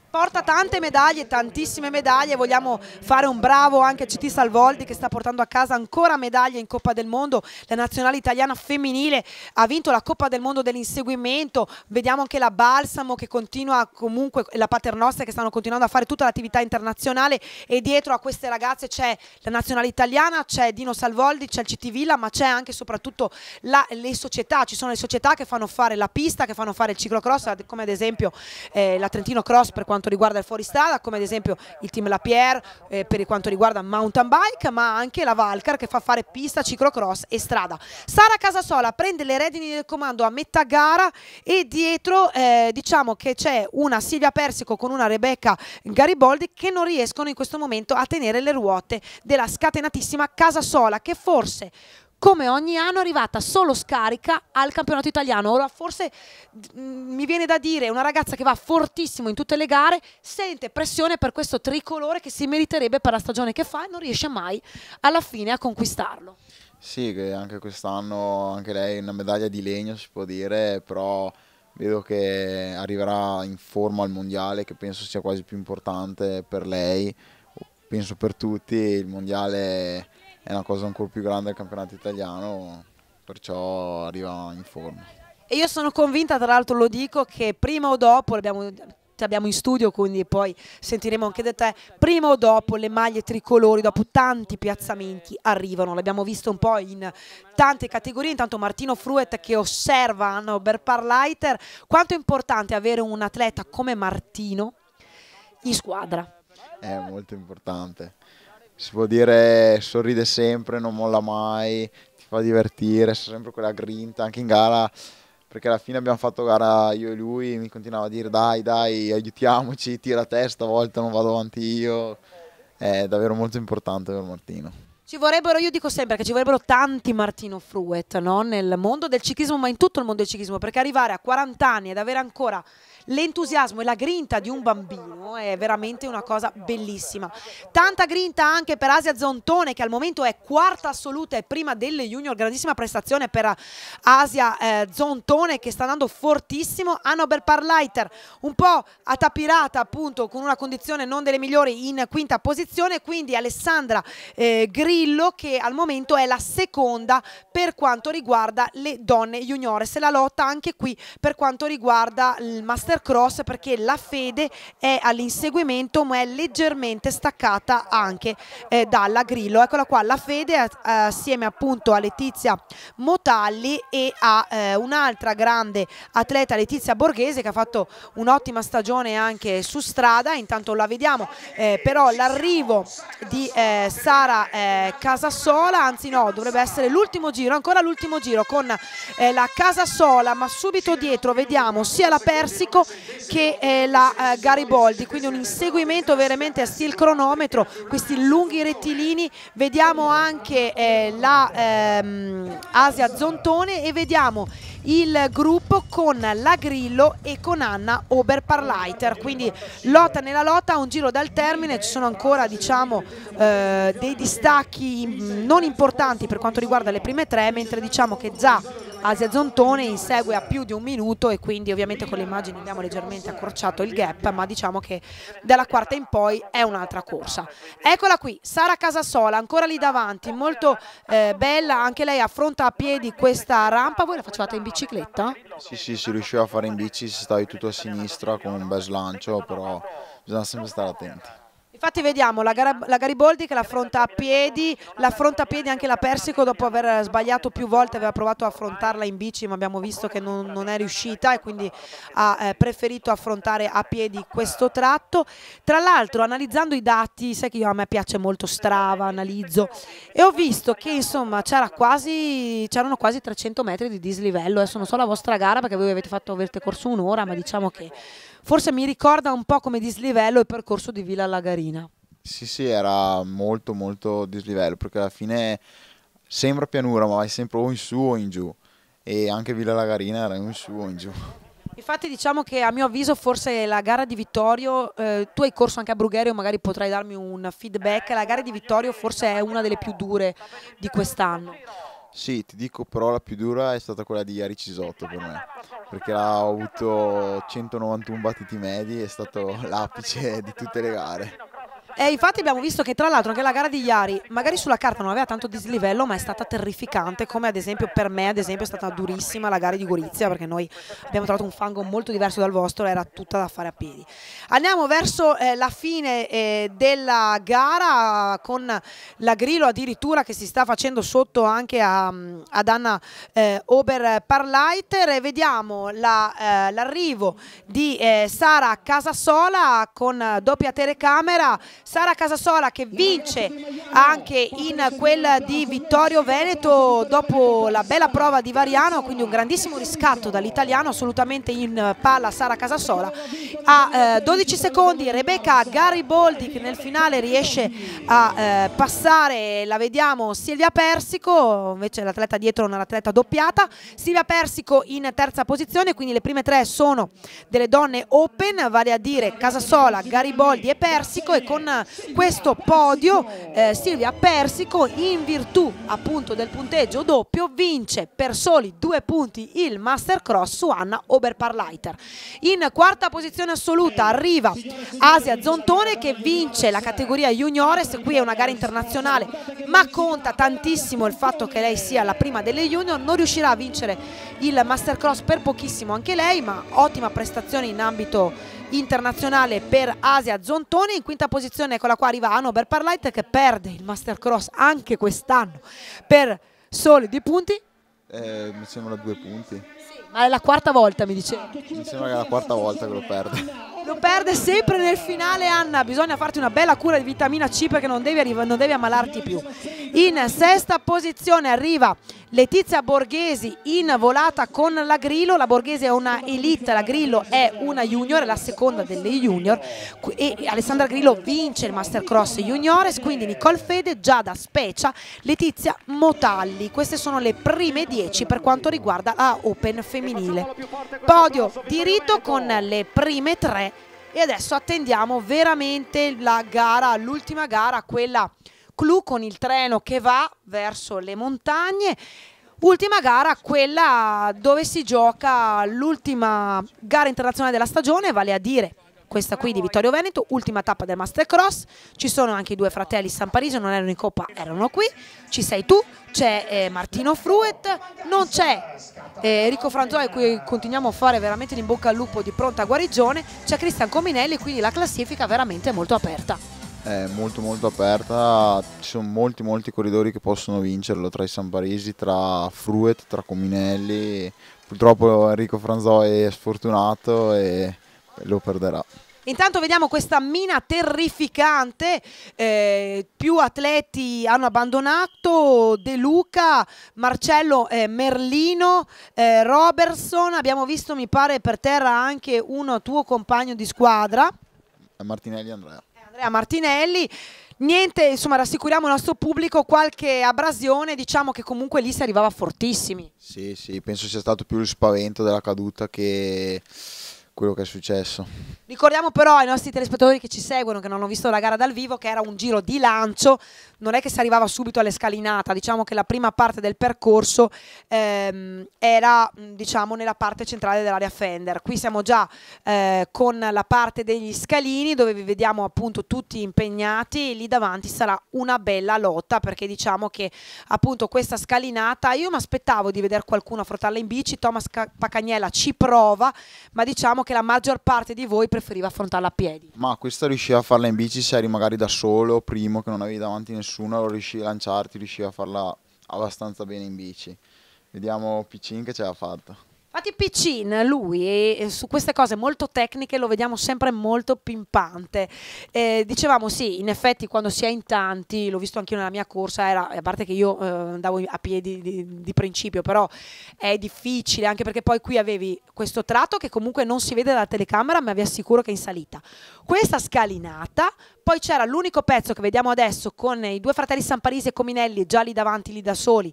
Porta tante medaglie, tantissime medaglie, vogliamo fare un bravo anche a CT Salvoldi che sta portando a casa ancora medaglie in Coppa del Mondo. La nazionale italiana femminile ha vinto la Coppa del Mondo dell'inseguimento, vediamo anche la Balsamo che continua comunque, la Paternoster che stanno continuando a fare tutta l'attività internazionale, e dietro a queste ragazze c'è la nazionale italiana, c'è Dino Salvoldi, c'è il CT Villa, ma c'è anche e soprattutto le società, ci sono le società che fanno fare la pista, che fanno fare il ciclocross, come ad esempio la Trentino Cross per quanto riguarda il fuoristrada, come ad esempio il team Lapierre per quanto riguarda mountain bike, ma anche la Valcar che fa fare pista, ciclocross e strada. Sara Casasola prende le redini del comando a metà gara e dietro diciamo che c'è una Silvia Persico con una Rebecca Gariboldi che non riescono in questo momento a tenere le ruote della scatenatissima Casasola, che forse come ogni anno è arrivata solo scarica al campionato italiano. Ora forse mi viene da dire una ragazza che va fortissimo in tutte le gare, sente pressione per questo tricolore che si meriterebbe per la stagione che fa e non riesce mai alla fine a conquistarlo. Sì, che anche quest'anno anche lei una medaglia di legno si può dire, però vedo che arriverà in forma al mondiale, che penso sia quasi più importante per lei, penso per tutti. Il mondiale è una cosa ancora più grande del campionato italiano, perciò arriva in forma. E io sono convinta, tra l'altro lo dico, che prima o dopo, ti abbiamo in studio quindi poi sentiremo anche da te, prima o dopo le maglie tricolori dopo tanti piazzamenti arrivano, l'abbiamo visto un po' in tante categorie. Intanto Martino Fruet che osserva Anna Oberparleiter. Quanto è importante avere un atleta come Martino in squadra? È molto importante. Si può dire, sorride sempre, non molla mai, ti fa divertire, c'è sempre quella grinta, anche in gara, perché alla fine abbiamo fatto gara io e lui, mi continuava a dire dai, aiutiamoci, tira a testa, a volte non vado avanti io, è davvero molto importante per Martino. Ci vorrebbero, io dico sempre che ci vorrebbero tanti Martino Fruet, no? Nel mondo del ciclismo, ma in tutto il mondo del ciclismo, perché arrivare a 40 anni ed avere ancora l'entusiasmo e la grinta di un bambino è veramente una cosa bellissima. Tanta grinta anche per Asia Zontone che al momento è quarta assoluta e prima delle junior, grandissima prestazione per Asia Zontone che sta andando fortissimo. Anna Oberparleiter un po' attapirata appunto con una condizione non delle migliori in quinta posizione, quindi Alessandra Grillo che al momento è la seconda per quanto riguarda le donne juniores. La lotta anche qui per quanto riguarda il Master Cross, perché la Fede è all'inseguimento ma è leggermente staccata anche dalla Grillo. Eccola qua la Fede assieme appunto a Letizia Motalli e a un'altra grande atleta, Letizia Borghese, che ha fatto un'ottima stagione anche su strada. Intanto la vediamo però l'arrivo di Sara Casasola, anzi no, dovrebbe essere l'ultimo giro, ancora l'ultimo giro con la Casasola, ma subito dietro vediamo sia la Persico che la Gariboldi, quindi un inseguimento veramente a stil cronometro, questi lunghi rettilini. Vediamo anche la Asia Zontone e vediamo il gruppo con la Grillo e con Anna Oberparleiter, quindi lotta nella lotta, un giro dal termine, ci sono ancora diciamo dei distacchi blocchi non importanti per quanto riguarda le prime tre, mentre diciamo che già Asia Zontone insegue a più di 1 minuto e quindi ovviamente con le immagini abbiamo leggermente accorciato il gap, ma diciamo che dalla quarta in poi è un'altra corsa. Eccola qui, Sara Casasola ancora lì davanti, molto bella, anche lei affronta a piedi questa rampa. Voi la facevate in bicicletta? Sì, sì, si riusciva a fare in bici, si stavi tutto a sinistra con un bel slancio, però bisogna sempre stare attenti. Infatti vediamo la Gariboldi che l'affronta a piedi anche la Persico dopo aver sbagliato più volte, aveva provato a affrontarla in bici ma abbiamo visto che non è riuscita e quindi ha preferito affrontare a piedi questo tratto. Tra l'altro analizzando i dati, sai che a me piace molto Strava, analizzo, e ho visto che insomma c'erano quasi 300 metri di dislivello. Adesso non so la vostra gara perché voi avete corso un'ora, ma diciamo che forse mi ricorda un po' come dislivello il percorso di Villa Lagarina. Sì, sì, era molto molto dislivello, perché alla fine sembra pianura, ma vai sempre o in su o in giù, e anche Villa Lagarina era in su o in giù. Infatti diciamo che a mio avviso forse la gara di Vittorio, tu hai corso anche a Brugherio, magari potrai darmi un feedback, la gara di Vittorio forse è una delle più dure di quest'anno. Sì, ti dico però la più dura è stata quella di Iari Cisotto per me, perché ho avuto 191 battiti medi, è stato l'apice di tutte le gare. E infatti abbiamo visto che tra l'altro anche la gara di Iari magari sulla carta non aveva tanto dislivello, ma è stata terrificante, come ad esempio per me è stata durissima la gara di Gorizia, perché noi abbiamo trovato un fango molto diverso dal vostro, era tutta da fare a piedi. Andiamo verso la fine della gara con la Grillo addirittura che si sta facendo sotto anche ad Anna Oberparleiter, e vediamo l'arrivo di Sara Casasola con doppia telecamera. Sara Casasola che vince anche in quella di Vittorio Veneto dopo la bella prova di Variano, quindi un grandissimo riscatto dall'italiano, assolutamente in palla Sara Casasola. A 12 secondi Rebecca Gariboldi che nel finale riesce a passare, la vediamo, Silvia Persico, invece l'atleta dietro è un'atleta doppiata. Silvia Persico in terza posizione, quindi le prime tre sono delle donne open, vale a dire Casasola, Gariboldi e Persico, e con questo podio Silvia Persico, in virtù appunto del punteggio doppio, vince per soli 2 punti il Master Cross su Anna Oberparleiter. In quarta posizione assoluta arriva Asia Zontone che vince la categoria juniores. Qui è una gara internazionale ma conta tantissimo il fatto che lei sia la prima delle junior, non riuscirà a vincere il Master Cross per pochissimo anche lei, ma ottima prestazione in ambito internazionale per Asia Zontone. In quinta posizione, eccola qua, arriva Anna Oberparleiter che perde il Master Cross anche quest'anno per soli 2 punti. Mi sembra 2 punti. Sì, ma è la quarta volta, mi dicevi. Mi sembra che è la quarta volta che lo perde. Lo perde sempre nel finale. Anna, bisogna farti una bella cura di vitamina C perché non devi ammalarti più. In sesta posizione arriva Letizia Borghesi in volata con la Grillo. La Borghesi è una elite, la Grillo è una junior, è la seconda delle junior, e Alessandra Grillo vince il Master Cross Juniores, quindi Nicole Fede, Giada Specia, Letizia Motalli. Queste sono le prime 10 per quanto riguarda la Open femminile. Podio diritto con le prime 3 e adesso attendiamo veramente la gara, l'ultima gara, quella clou con il treno che va verso le montagne. Ultima gara, quella dove si gioca l'ultima gara internazionale della stagione, vale a dire questa qui di Vittorio Veneto, ultima tappa del Master Cross. Ci sono anche i due fratelli Samparisi, non erano in coppa, erano qui. Ci sei tu, c'è Martino Fruet, non c'è Enrico Franzoi, a cui continuiamo a fare veramente in bocca al lupo di pronta guarigione, c'è Cristian Cominelli, quindi la classifica veramente molto aperta. È molto molto aperta, ci sono molti corridori che possono vincerlo, tra i Samparisi, tra Fruet, tra Cominelli. Purtroppo Enrico Franzoi è sfortunato e lo perderà. Intanto vediamo questa mina terrificante, più atleti hanno abbandonato, De Luca, Marcello Merlino, Robertson, abbiamo visto mi pare per terra anche un tuo compagno di squadra. Martinelli Andrea. Andrea Martinelli. Niente, insomma rassicuriamo il nostro pubblico, qualche abrasione, diciamo che comunque lì si arrivava fortissimi. Sì, penso sia stato più il spavento della caduta che quello che è successo. Ricordiamo però ai nostri telespettatori che ci seguono, che non hanno visto la gara dal vivo, che era un giro di lancio, non è che si arrivava subito alle scalinate, diciamo che la prima parte del percorso era diciamo nella parte centrale dell'area Fender. Qui siamo già con la parte degli scalini dove vi vediamo appunto tutti impegnati, e lì davanti sarà una bella lotta, perché diciamo che appunto questa scalinata io mi aspettavo di vedere qualcuno affrontarla in bici. Thomas Pacagnella ci prova, ma diciamo che la maggior parte di voi preferiva affrontarla a piedi. Ma questa riusciva a farla in bici se eri magari da solo, primo, che non avevi davanti nessuno, allora riuscivi a lanciarti, riuscivi a farla abbastanza bene in bici. Vediamo Piccin che ce l'ha fatta. Infatti Piccin, lui, e su queste cose molto tecniche lo vediamo sempre molto pimpante. Dicevamo sì, in effetti quando si è in tanti, l'ho visto anch'io nella mia corsa, era, a parte che io andavo a piedi di principio, però è difficile, anche perché poi qui avevi questo tratto che comunque non si vede dalla telecamera, ma vi assicuro che è in salita. Questa scalinata, poi c'era l'unico pezzo che vediamo adesso con i due fratelli Samparisi e Cominelli già lì davanti, lì da soli,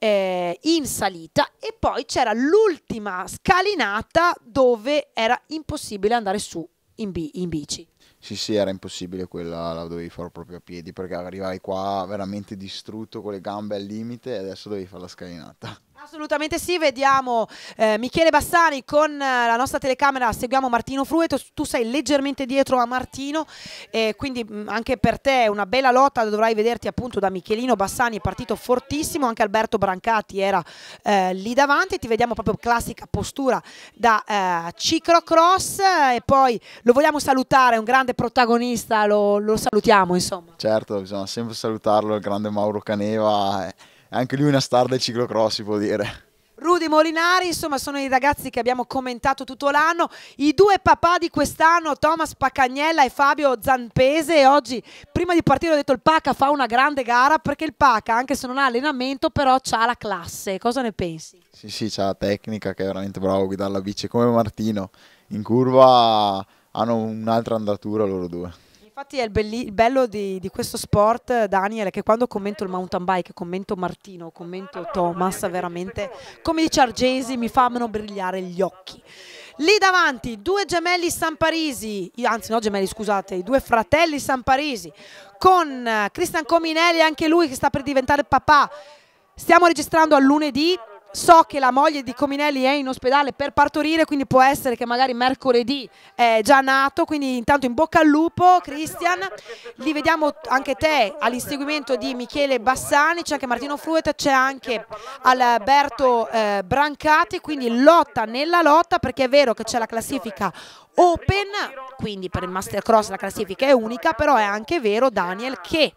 in salita, e poi c'era l'ultima scalinata dove era impossibile andare su in bici. Sì, era impossibile quella, la dovevi fare proprio a piedi, perché arrivavi qua veramente distrutto con le gambe al limite e adesso dovevi fare la scalinata. Assolutamente sì, vediamo Michele Bassani con la nostra telecamera, seguiamo Martino Frueto, tu sei leggermente dietro a Martino, quindi anche per te è una bella lotta, dovrai vederti appunto da Michelino Bassani, è partito fortissimo, anche Alberto Brancati era lì davanti, ti vediamo proprio classica postura da ciclocross, e poi lo vogliamo salutare, è un grande protagonista, lo salutiamo insomma. Certo, bisogna sempre salutarlo, il grande Mauro Caneva, anche lui una star del ciclocross si può dire. Rudy Molinari, insomma sono i ragazzi che abbiamo commentato tutto l'anno, i due papà di quest'anno, Thomas Pacagnella e Fabio Zampese, e oggi prima di partire ho detto il Paca fa una grande gara, perché il Paca anche se non ha allenamento però ha la classe, cosa ne pensi? Sì, c'ha la tecnica, che è veramente bravo a guidare la bici, come Martino, in curva hanno un'altra andatura loro due. Infatti è il bello di questo sport, Daniel, è che quando commento il mountain bike, commento Martino, commento Thomas, veramente, come dice Argesi, mi fanno brillare gli occhi. Lì davanti due gemelli Samparisi, anzi no gemelli scusate, i due fratelli Samparisi, con Cristian Cominelli, anche lui che sta per diventare papà. Stiamo registrando a lunedì. So che la moglie di Cominelli è in ospedale per partorire, quindi può essere che magari mercoledì è già nato, quindi intanto in bocca al lupo Cristian, li vediamo anche te all'inseguimento di Michele Bassani, c'è anche Martino Fruet, c'è anche Alberto Brancati, quindi lotta nella lotta, perché è vero che c'è la classifica Open, quindi per il Mastercross la classifica è unica, però è anche vero, Daniel, che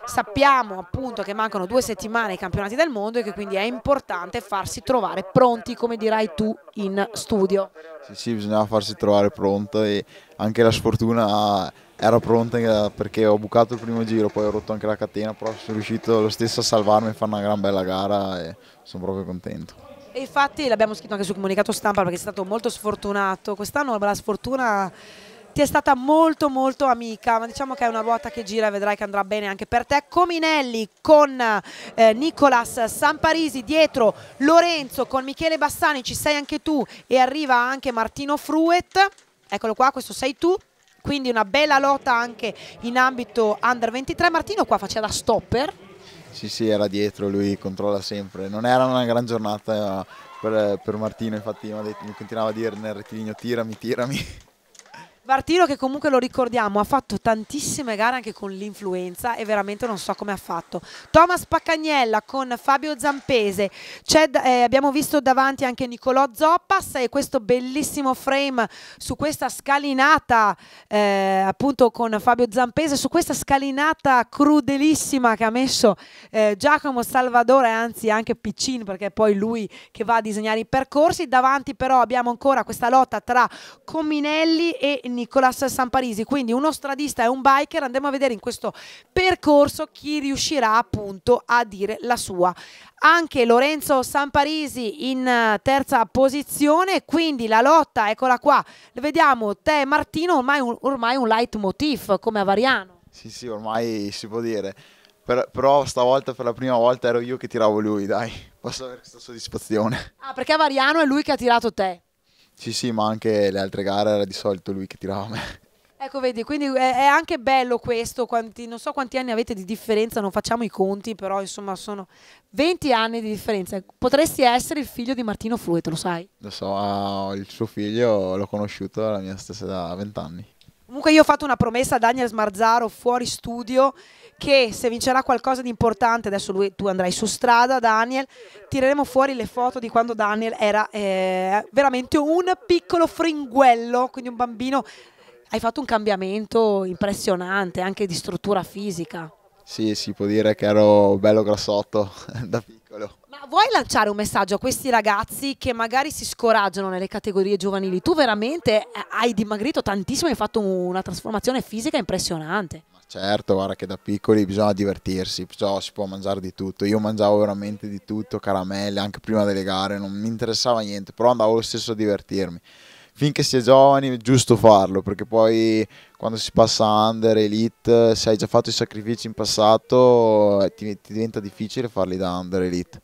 sappiamo appunto che mancano 2 settimane ai campionati del mondo e che quindi è importante farsi trovare pronti, come dirai tu in studio. Sì, bisognava farsi trovare pronto, e anche la sfortuna era pronta perché ho bucato il primo giro, poi ho rotto anche la catena, però sono riuscito lo stesso a salvarmi e fare una gran bella gara e sono proprio contento. E infatti l'abbiamo scritto anche sul comunicato stampa, perché è stato molto sfortunato, quest'anno la sfortuna ti è stata molto amica, ma diciamo che è una ruota che gira e vedrai che andrà bene anche per te. Cominelli con Nicolas Samparisi, dietro Lorenzo con Michele Bassani, ci sei anche tu, e arriva anche Martino Fruet, eccolo qua, questo sei tu, quindi una bella lotta anche in ambito under 23. Martino qua faceva da stopper. Sì, era dietro, lui controlla sempre, non era una gran giornata per Martino, infatti mi continuava a dire nel rettilineo tirami. Martino che comunque lo ricordiamo ha fatto tantissime gare anche con l'influenza e veramente non so come ha fatto. Thomas Pacagnella con Fabio Zampese, abbiamo visto davanti anche Nicolò Zoppas, e questo bellissimo frame su questa scalinata appunto con Fabio Zampese, su questa scalinata crudelissima che ha messo Giacomo Salvadore, anzi anche Piccin, perché è poi lui che va a disegnare i percorsi. Davanti però abbiamo ancora questa lotta tra Cominelli e Nicolas Samparisi, quindi uno stradista e un biker. Andremo a vedere in questo percorso chi riuscirà appunto a dire la sua. Anche Lorenzo Samparisi in terza posizione, quindi la lotta, eccola qua, vediamo te e Martino, ormai un leitmotiv come a Variano. Sì, ormai si può dire, però stavolta per la prima volta ero io che tiravo lui, dai, posso avere questa soddisfazione. Ah, perché a Variano è lui che ha tirato te? Sì, ma anche le altre gare era di solito lui che tirava a me. Ecco, vedi, quindi è anche bello questo, non so quanti anni avete di differenza, non facciamo i conti, però insomma sono 20 anni di differenza. Potresti essere il figlio di Martino Fruet, lo sai? Lo so, il suo figlio l'ho conosciuto alla mia stessa età, 20 anni. Comunque io ho fatto una promessa a Daniel Smarzaro fuori studio che se vincerà qualcosa di importante, adesso tu andrai su strada Daniel, tireremo fuori le foto di quando Daniel era veramente un piccolo fringuello, quindi un bambino. Hai fatto un cambiamento impressionante anche di struttura fisica. Sì, si può dire che ero bello grassotto da piccolo. Ma vuoi lanciare un messaggio a questi ragazzi che magari si scoraggiano nelle categorie giovanili? Tu veramente hai dimagrito tantissimo e hai fatto una trasformazione fisica impressionante. Ma certo, guarda che da piccoli bisogna divertirsi, perciò si può mangiare di tutto. Io mangiavo veramente di tutto, caramelle, anche prima delle gare, non mi interessava niente, però andavo lo stesso a divertirmi. Finché si è giovani è giusto farlo, perché poi quando si passa under, elite, se hai già fatto i sacrifici in passato ti diventa difficile farli da under, elite.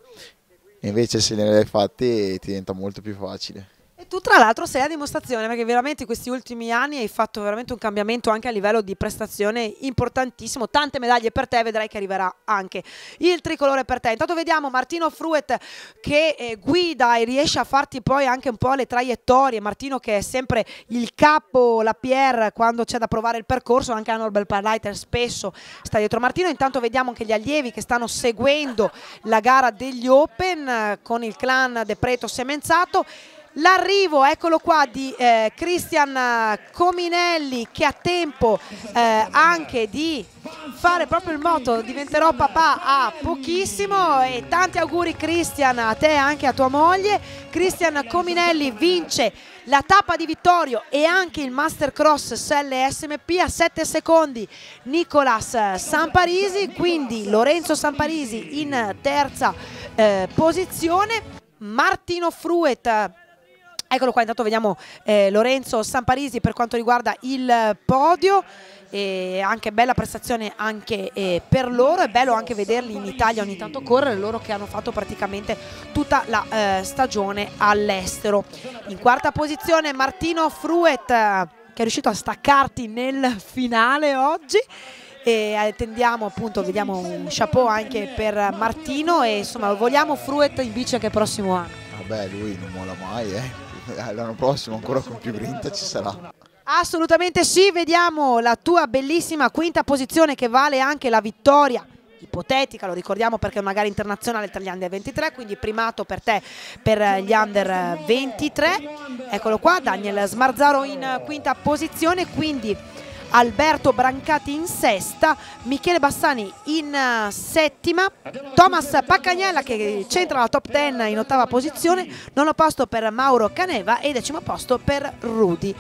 E invece se ne hai fatti ti diventa molto più facile. E tu tra l'altro sei a dimostrazione perché veramente in questi ultimi anni hai fatto veramente un cambiamento anche a livello di prestazione importantissimo, tante medaglie per te, vedrai che arriverà anche il tricolore per te. Intanto vediamo Martino Fruet che guida e riesce a farti poi anche un po' le traiettorie, Martino che è sempre il capo, la PR quando c'è da provare il percorso, anche a Norbert Parleiter spesso sta dietro Martino. Intanto vediamo anche gli allievi che stanno seguendo la gara degli Open con il clan De Preto Semenzato. L'arrivo, eccolo qua, di Cristian Cominelli che ha tempo anche di fare proprio il motto diventerò papà a pochissimo, e tanti auguri Cristian a te e anche a tua moglie. Cristian Cominelli vince la tappa di Vittorio e anche il Mastercross Selle SMP a 7 secondi Nicolas Samparisi, quindi Lorenzo Samparisi in terza posizione. Martino Fruet, eccolo qua, intanto vediamo Lorenzo Samparisi per quanto riguarda il podio, e anche bella prestazione anche per loro, è bello anche vederli in Italia ogni tanto correre, loro che hanno fatto praticamente tutta la stagione all'estero. In quarta posizione Martino Fruet che è riuscito a staccarti nel finale oggi, e attendiamo appunto, vediamo un chapeau anche per Martino, e insomma vogliamo Fruet in bici anche il prossimo anno. Vabbè, lui non molla mai, l'anno prossimo ancora con più grinta ci sarà. Assolutamente sì, vediamo la tua bellissima quinta posizione che vale anche la vittoria ipotetica, lo ricordiamo perché è una gara internazionale tra gli under 23, quindi primato per te per gli under 23. Eccolo qua, Daniel Smarzaro in quinta posizione, quindi Alberto Brancati in sesta, Michele Bassani in settima, Thomas Paccagnella che centra la top 10 in ottava posizione, nono posto per Mauro Caneva e decimo posto per Rudy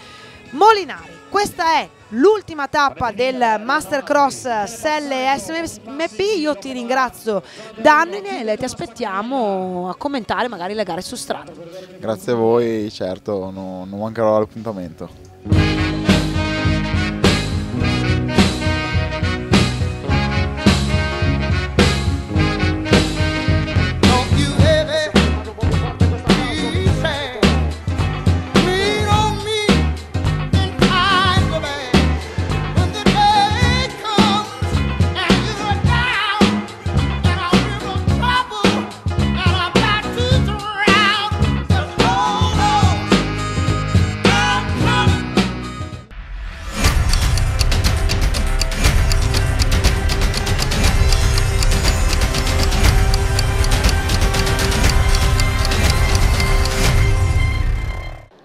Molinari. Questa è l'ultima tappa del Mastercross Selle SMP. Io ti ringrazio Daniel e ti aspettiamo a commentare magari le gare su strada. Grazie a voi, certo, non mancherò all'appuntamento.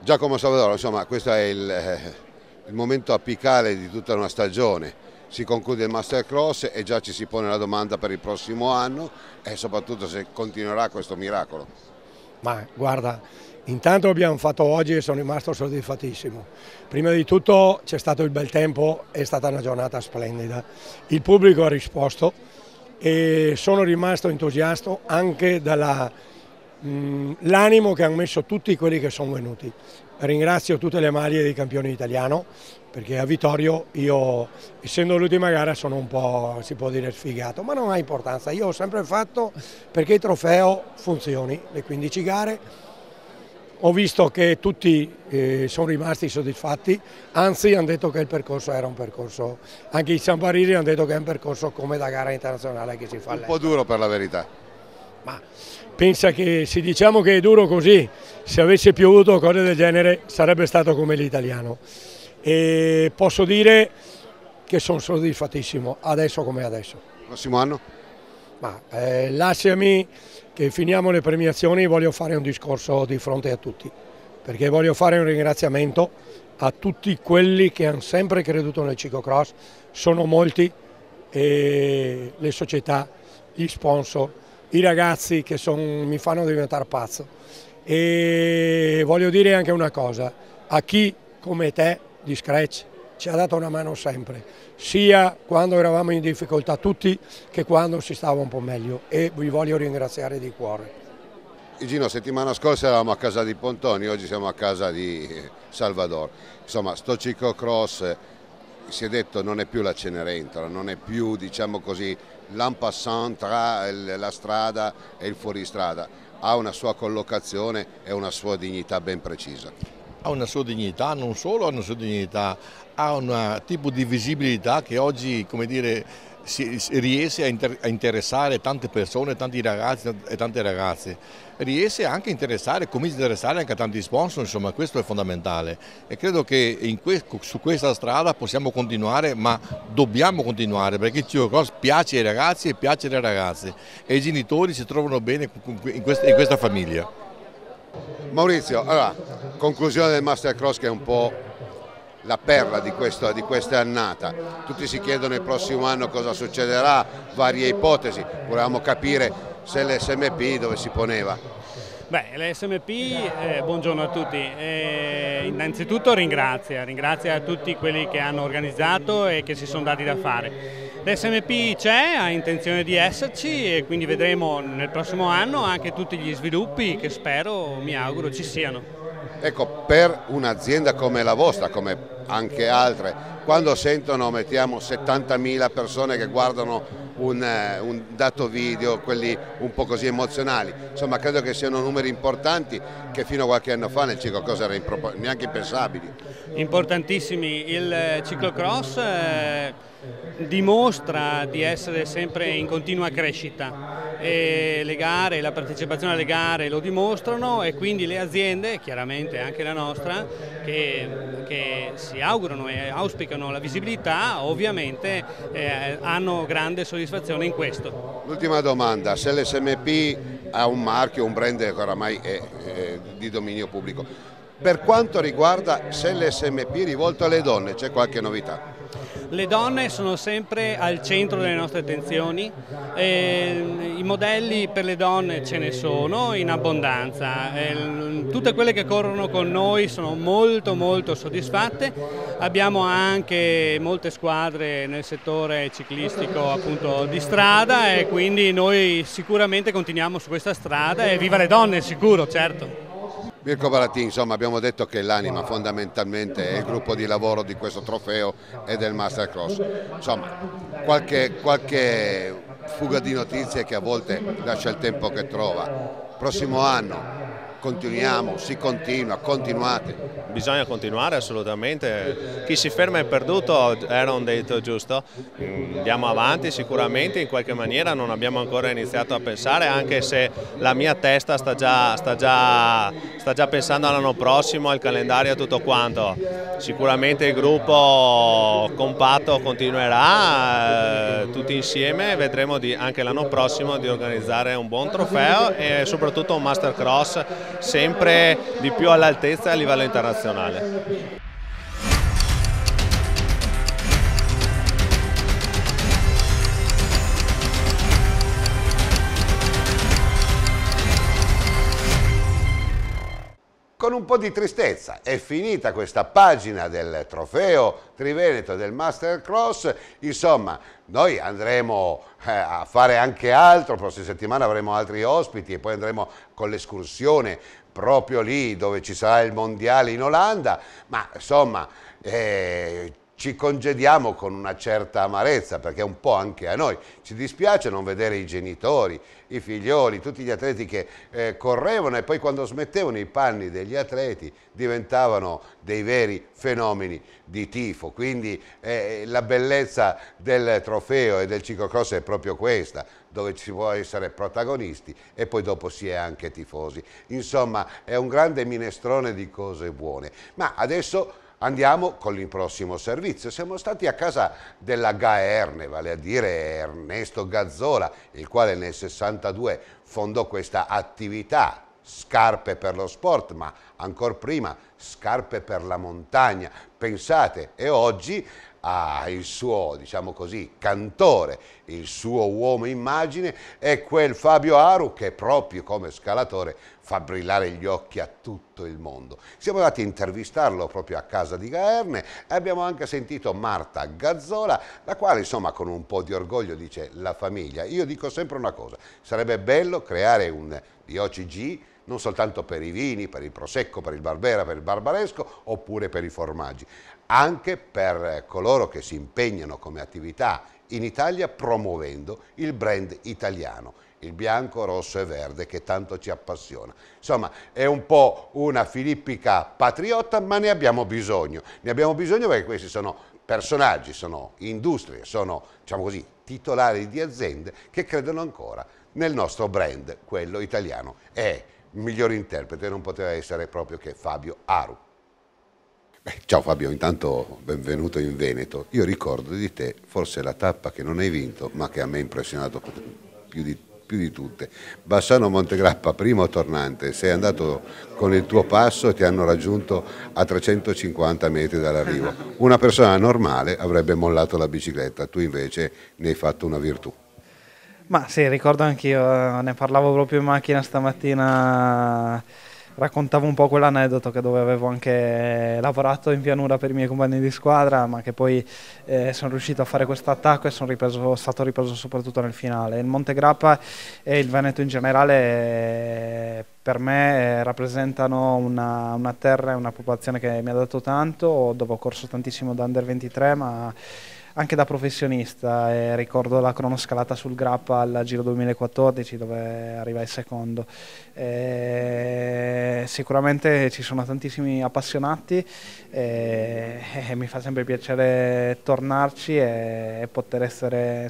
Giacomo Savadoro, insomma questo è il momento apicale di tutta una stagione, si conclude il Mastercross e già ci si pone la domanda per il prossimo anno e soprattutto se continuerà questo miracolo. Ma guarda, intanto abbiamo fatto oggi e sono rimasto soddisfattissimo. Prima di tutto c'è stato il bel tempo, è stata una giornata splendida, il pubblico ha risposto e sono rimasto entusiasta anche dall'animo che hanno messo tutti quelli che sono venuti. Ringrazio tutte le maglie dei campioni italiano perché a Vittorio io, essendo l'ultima gara, sono un po', si può dire, sfigato, ma non ha importanza. Io ho sempre fatto perché il trofeo funzioni, le 15 gare ho visto che tutti sono rimasti soddisfatti, anzi hanno detto che il percorso era un percorso, anche i Sambariri hanno detto che è un percorso come da gara internazionale che si fa Un po' duro per la verità. Ma pensa che se diciamo che è duro così, se avesse piovuto o cose del genere sarebbe stato come l'italiano. E posso dire che sono soddisfattissimo, adesso come adesso. Prossimo anno? Ma lasciami che finiamo le premiazioni, voglio fare un discorso di fronte a tutti, perché voglio fare un ringraziamento a tutti quelli che hanno sempre creduto nel ciclocross, sono molti, e le società, gli sponsor, i ragazzi che mi fanno diventare pazzo. E voglio dire anche una cosa, a chi come te di Scratch ci ha dato una mano sempre, sia quando eravamo in difficoltà tutti che quando si stava un po' meglio, e vi voglio ringraziare di cuore. Gino, settimana scorsa eravamo a casa di Pontoni, oggi siamo a casa di Salvador. Insomma, sto ciclocross, si è detto, non è più la Cenerentola, non è più, diciamo così, l'en passant tra la strada e il fuoristrada, ha una sua collocazione e una sua dignità ben precisa. Ha una sua dignità, non solo ha una sua dignità, ha un tipo di visibilità che oggi, come dire, riesce a interessare tante persone, tanti ragazzi e tante ragazze, riesce anche a interessare, comincia a interessare anche a tanti sponsor, insomma questo è fondamentale e credo che su questa strada possiamo continuare, ma dobbiamo continuare perché il ciclocross piace ai ragazzi e piace alle ragazze e i genitori si trovano bene in questa famiglia. Maurizio, allora, conclusione del Mastercross che è un po' la perla di questa annata. Tutti si chiedono il prossimo anno cosa succederà, varie ipotesi, volevamo capire se l'SMP dove si poneva. Beh, l'SMP, buongiorno a tutti, innanzitutto ringrazia tutti quelli che hanno organizzato e che si sono dati da fare. L'SMP c'è, ha intenzione di esserci e quindi vedremo nel prossimo anno anche tutti gli sviluppi che spero, mi auguro, ci siano. Ecco, per un'azienda come la vostra, come anche altre, quando sentono, mettiamo, 70.000 persone che guardano un dato video, quelli un po' così emozionali, insomma credo che siano numeri importanti che fino a qualche anno fa nel ciclocross erano neanche impensabili. Importantissimi, il ciclocross dimostra di essere sempre in continua crescita e le gare, la partecipazione alle gare lo dimostrano e quindi le aziende, chiaramente anche la nostra, che si augurano e auspicano la visibilità, ovviamente hanno grande soddisfazione in questo. L'ultima domanda, se l'SMP ha un marchio, un brand che oramai è di dominio pubblico, per quanto riguarda se l'SMP rivolto alle donne c'è qualche novità? Le donne sono sempre al centro delle nostre attenzioni, i modelli per le donne ce ne sono in abbondanza, tutte quelle che corrono con noi sono molto soddisfatte, abbiamo anche molte squadre nel settore ciclistico appunto di strada e quindi noi sicuramente continuiamo su questa strada e viva le donne, sicuro, certo. Mirko Baratin, insomma abbiamo detto che l'anima fondamentalmente è il gruppo di lavoro di questo trofeo e del Mastercross, insomma qualche fuga di notizie che a volte lascia il tempo che trova. Prossimo anno continuiamo, si continua, continuate. Bisogna continuare assolutamente, chi si ferma è perduto, era un detto giusto, andiamo avanti sicuramente, in qualche maniera non abbiamo ancora iniziato a pensare, anche se la mia testa sta già pensando all'anno prossimo, al calendario e tutto quanto. Sicuramente il gruppo compatto continuerà, tutti insieme vedremo anche l'anno prossimo di organizzare un buon trofeo e soprattutto un Mastercross sempre di più all'altezza a livello internazionale. Con un po' di tristezza è finita questa pagina del trofeo Triveneto del Mastercross, insomma noi andremo a fare anche altro, la prossima settimana avremo altri ospiti e poi andremo con l'escursione proprio lì dove ci sarà il mondiale in Olanda, ma insomma ci congediamo con una certa amarezza, perché un po' anche a noi ci dispiace non vedere i genitori, i figlioli, tutti gli atleti che correvano e poi quando smettevano i panni degli atleti diventavano dei veri fenomeni di tifo. Quindi la bellezza del trofeo e del ciclocross è proprio questa, dove ci può essere protagonisti e poi dopo si è anche tifosi. Insomma, è un grande minestrone di cose buone. Ma adesso andiamo con il prossimo servizio. Siamo stati a casa della Gaerne, vale a dire Ernesto Gazzola, il quale nel 62 fondò questa attività, Scarpe per lo sport, ma ancora prima Scarpe per la montagna. Pensate, e oggi il suo, diciamo così, cantore, il suo uomo immagine è quel Fabio Aru che proprio come scalatore fa brillare gli occhi a tutto il mondo. Siamo andati a intervistarlo proprio a casa di Gaerne e abbiamo anche sentito Marta Gazzola, la quale insomma con un po' di orgoglio dice: la famiglia. Io dico sempre una cosa, sarebbe bello creare un DOCG non soltanto per i vini, per il prosecco, per il barbera, per il barbaresco, oppure per i formaggi, anche per coloro che si impegnano come attività in Italia promuovendo il brand italiano, il bianco, rosso e verde che tanto ci appassiona. Insomma, è un po' una filippica patriotta, ma ne abbiamo bisogno. Ne abbiamo bisogno perché questi sono personaggi, sono industrie, sono, diciamo così, titolari di aziende che credono ancora nel nostro brand, quello italiano. E il miglior interprete non poteva essere proprio che Fabio Aru. Ciao Fabio, intanto benvenuto in Veneto. Io ricordo di te forse la tappa che non hai vinto, ma che a me ha impressionato più di tutte. Bassano Montegrappa, primo tornante, sei andato con il tuo passo e ti hanno raggiunto a 350 metri dall'arrivo. Una persona normale avrebbe mollato la bicicletta, tu invece ne hai fatto una virtù. Ma sì, ricordo anch'io, ne parlavo proprio in macchina stamattina, raccontavo un po' quell'aneddoto dove avevo anche lavorato in pianura per i miei compagni di squadra, ma che poi sono riuscito a fare questo attacco e sono stato ripreso soprattutto nel finale. Il Montegrappa e il Veneto in generale per me rappresentano una terra e una popolazione che mi ha dato tanto, dove ho corso tantissimo da Under 23, ma anche da professionista. Ricordo la cronoscalata sul Grappa al Giro 2014 dove arrivai secondo. Sicuramente ci sono tantissimi appassionati e mi fa sempre piacere tornarci e poter essere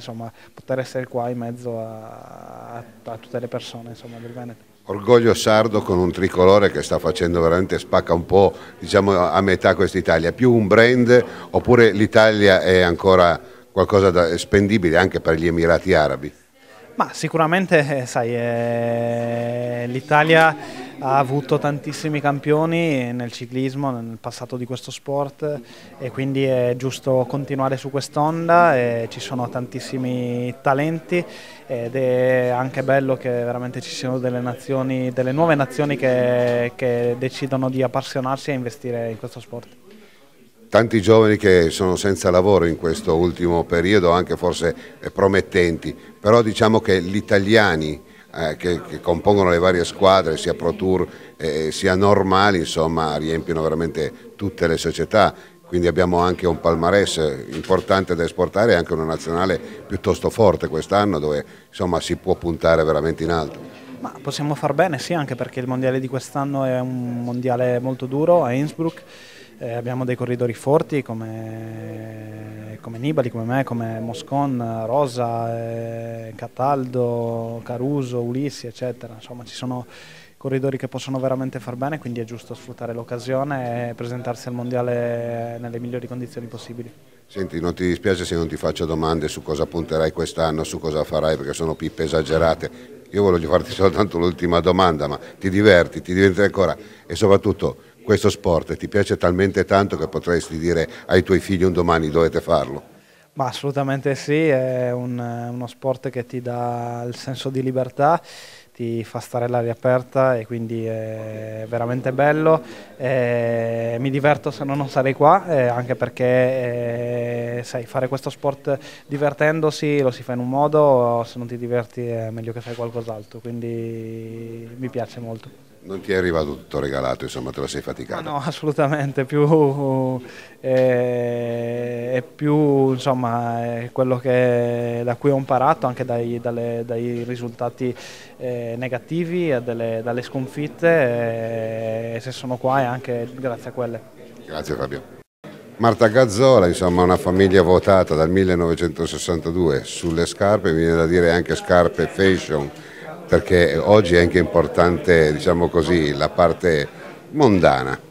qua in mezzo a tutte le persone, insomma, del Veneto. Orgoglio sardo con un tricolore che sta facendo veramente, spacca un po', diciamo, a metà quest'Italia. Più un brand oppure l'Italia è ancora qualcosa da spendibile anche per gli Emirati Arabi? Ma sicuramente, sai, l'Italia ha avuto tantissimi campioni nel ciclismo, nel passato di questo sport, e quindi è giusto continuare su quest'onda. Ci sono tantissimi talenti ed è anche bello che veramente ci siano delle nuove nazioni che decidono di appassionarsi e investire in questo sport. Tanti giovani che sono senza lavoro in questo ultimo periodo, anche forse promettenti, però diciamo che gli italiani che compongono le varie squadre, sia Pro Tour sia normali, insomma, riempiono veramente tutte le società, quindi abbiamo anche un palmarès importante da esportare e anche una nazionale piuttosto forte quest'anno, dove insomma si può puntare veramente in alto. Ma possiamo far bene, sì, anche perché il mondiale di quest'anno è un mondiale molto duro a Innsbruck. Abbiamo dei corridori forti come Nibali, come me, come Moscon, Rosa, Cataldo, Caruso, Ulissi, eccetera. Insomma, ci sono corridori che possono veramente far bene, quindi è giusto sfruttare l'occasione e presentarsi al mondiale nelle migliori condizioni possibili. Senti, non ti dispiace se non ti faccio domande su cosa punterai quest'anno, su cosa farai, perché sono pippe esagerate. Io voglio farti soltanto l'ultima domanda, ma ti diverti ancora e soprattutto questo sport ti piace talmente tanto che potresti dire ai tuoi figli un domani dovete farlo? Ma assolutamente sì, è uno sport che ti dà il senso di libertà, ti fa stare all'aria aperta e quindi è veramente bello. Mi diverto se no non sarei qua, anche perché sai, fare questo sport divertendosi lo si fa in un modo, se non ti diverti è meglio che fai qualcos'altro, quindi mi piace molto. Non ti è arrivato tutto regalato, insomma, te lo sei faticato? No, assolutamente, è più insomma, è quello da cui ho imparato anche dai risultati negativi e dalle sconfitte, e se sono qua è anche grazie a quelle. Grazie Fabio. Marta Gazzola, insomma, una famiglia votata dal 1962 sulle scarpe, mi viene da dire anche scarpe fashion, perché oggi è anche importante, diciamo così, la parte mondana.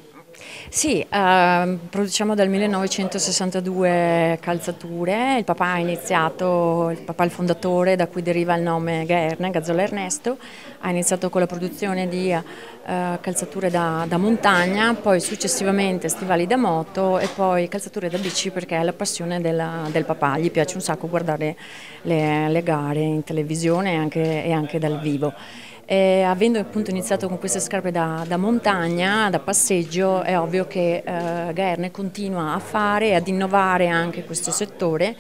Sì, produciamo dal 1962 calzature, il papà è il fondatore, da cui deriva il nome Gaerne, Gazzola Ernesto, ha iniziato con la produzione di calzature da montagna, poi successivamente stivali da moto e poi calzature da bici, perché è la passione del papà, gli piace un sacco guardare le gare in televisione e anche dal vivo. Avendo appunto iniziato con queste scarpe da montagna, da passeggio, è ovvio che Gaerne continua a fare e ad innovare anche questo settore,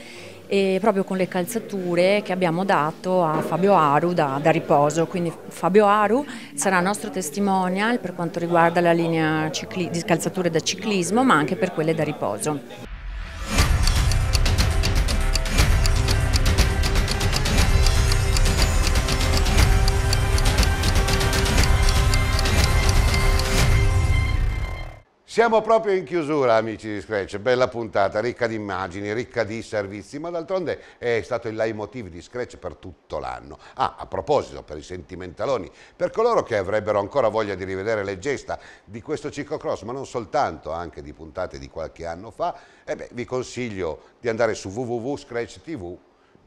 e proprio con le calzature che abbiamo dato a Fabio Aru da riposo. Quindi Fabio Aru sarà nostro testimonial per quanto riguarda la linea di calzature da ciclismo, ma anche per quelle da riposo. Siamo proprio in chiusura, amici di Scratch, bella puntata, ricca di immagini, ricca di servizi, ma d'altronde è stato il leitmotiv di Scratch per tutto l'anno. A proposito, per i sentimentaloni, per coloro che avrebbero ancora voglia di rivedere le gesta di questo ciclocross, ma non soltanto, anche di puntate di qualche anno fa, vi consiglio di andare su www.scratch TV,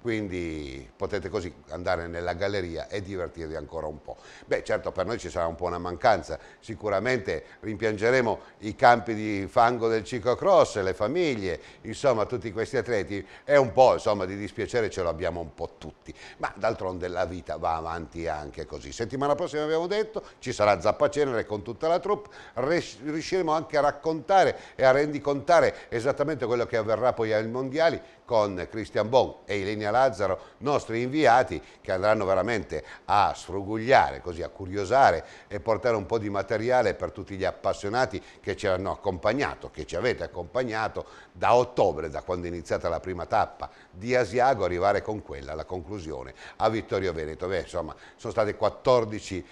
quindi potete così andare nella galleria e divertirvi ancora un po'. Certo, per noi ci sarà un po' una mancanza, sicuramente rimpiangeremo i campi di fango del ciclocross, le famiglie, insomma tutti questi atleti, e un po' insomma di dispiacere ce lo abbiamo un po' tutti, ma d'altronde la vita va avanti anche così. Settimana prossima abbiamo detto, ci sarà Zappacenere con tutta la troupe, riusciremo anche a raccontare e a rendicontare esattamente quello che avverrà poi ai mondiali, con Christian Bon e Ilenia Lazzaro, nostri inviati, che andranno veramente a sfrugugliare, così a curiosare e portare un po' di materiale per tutti gli appassionati che ci hanno accompagnato, che ci avete accompagnato da ottobre, da quando è iniziata la prima tappa di Asiago, arrivare con quella alla conclusione a Vittorio Veneto. Insomma, sono state 14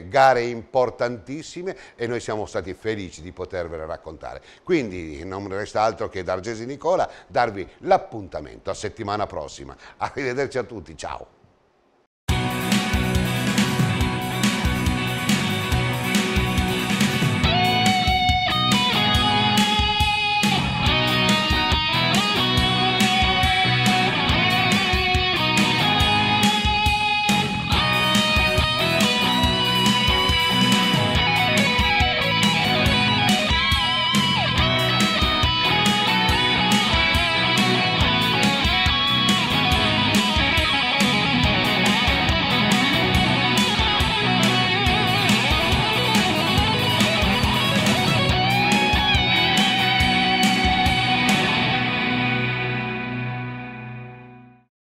gare importantissime e noi siamo stati felici di potervele raccontare. Quindi non resta altro che da Argesi Nicola darvi l'appuntamento a settimana prossima. Arrivederci a tutti, ciao!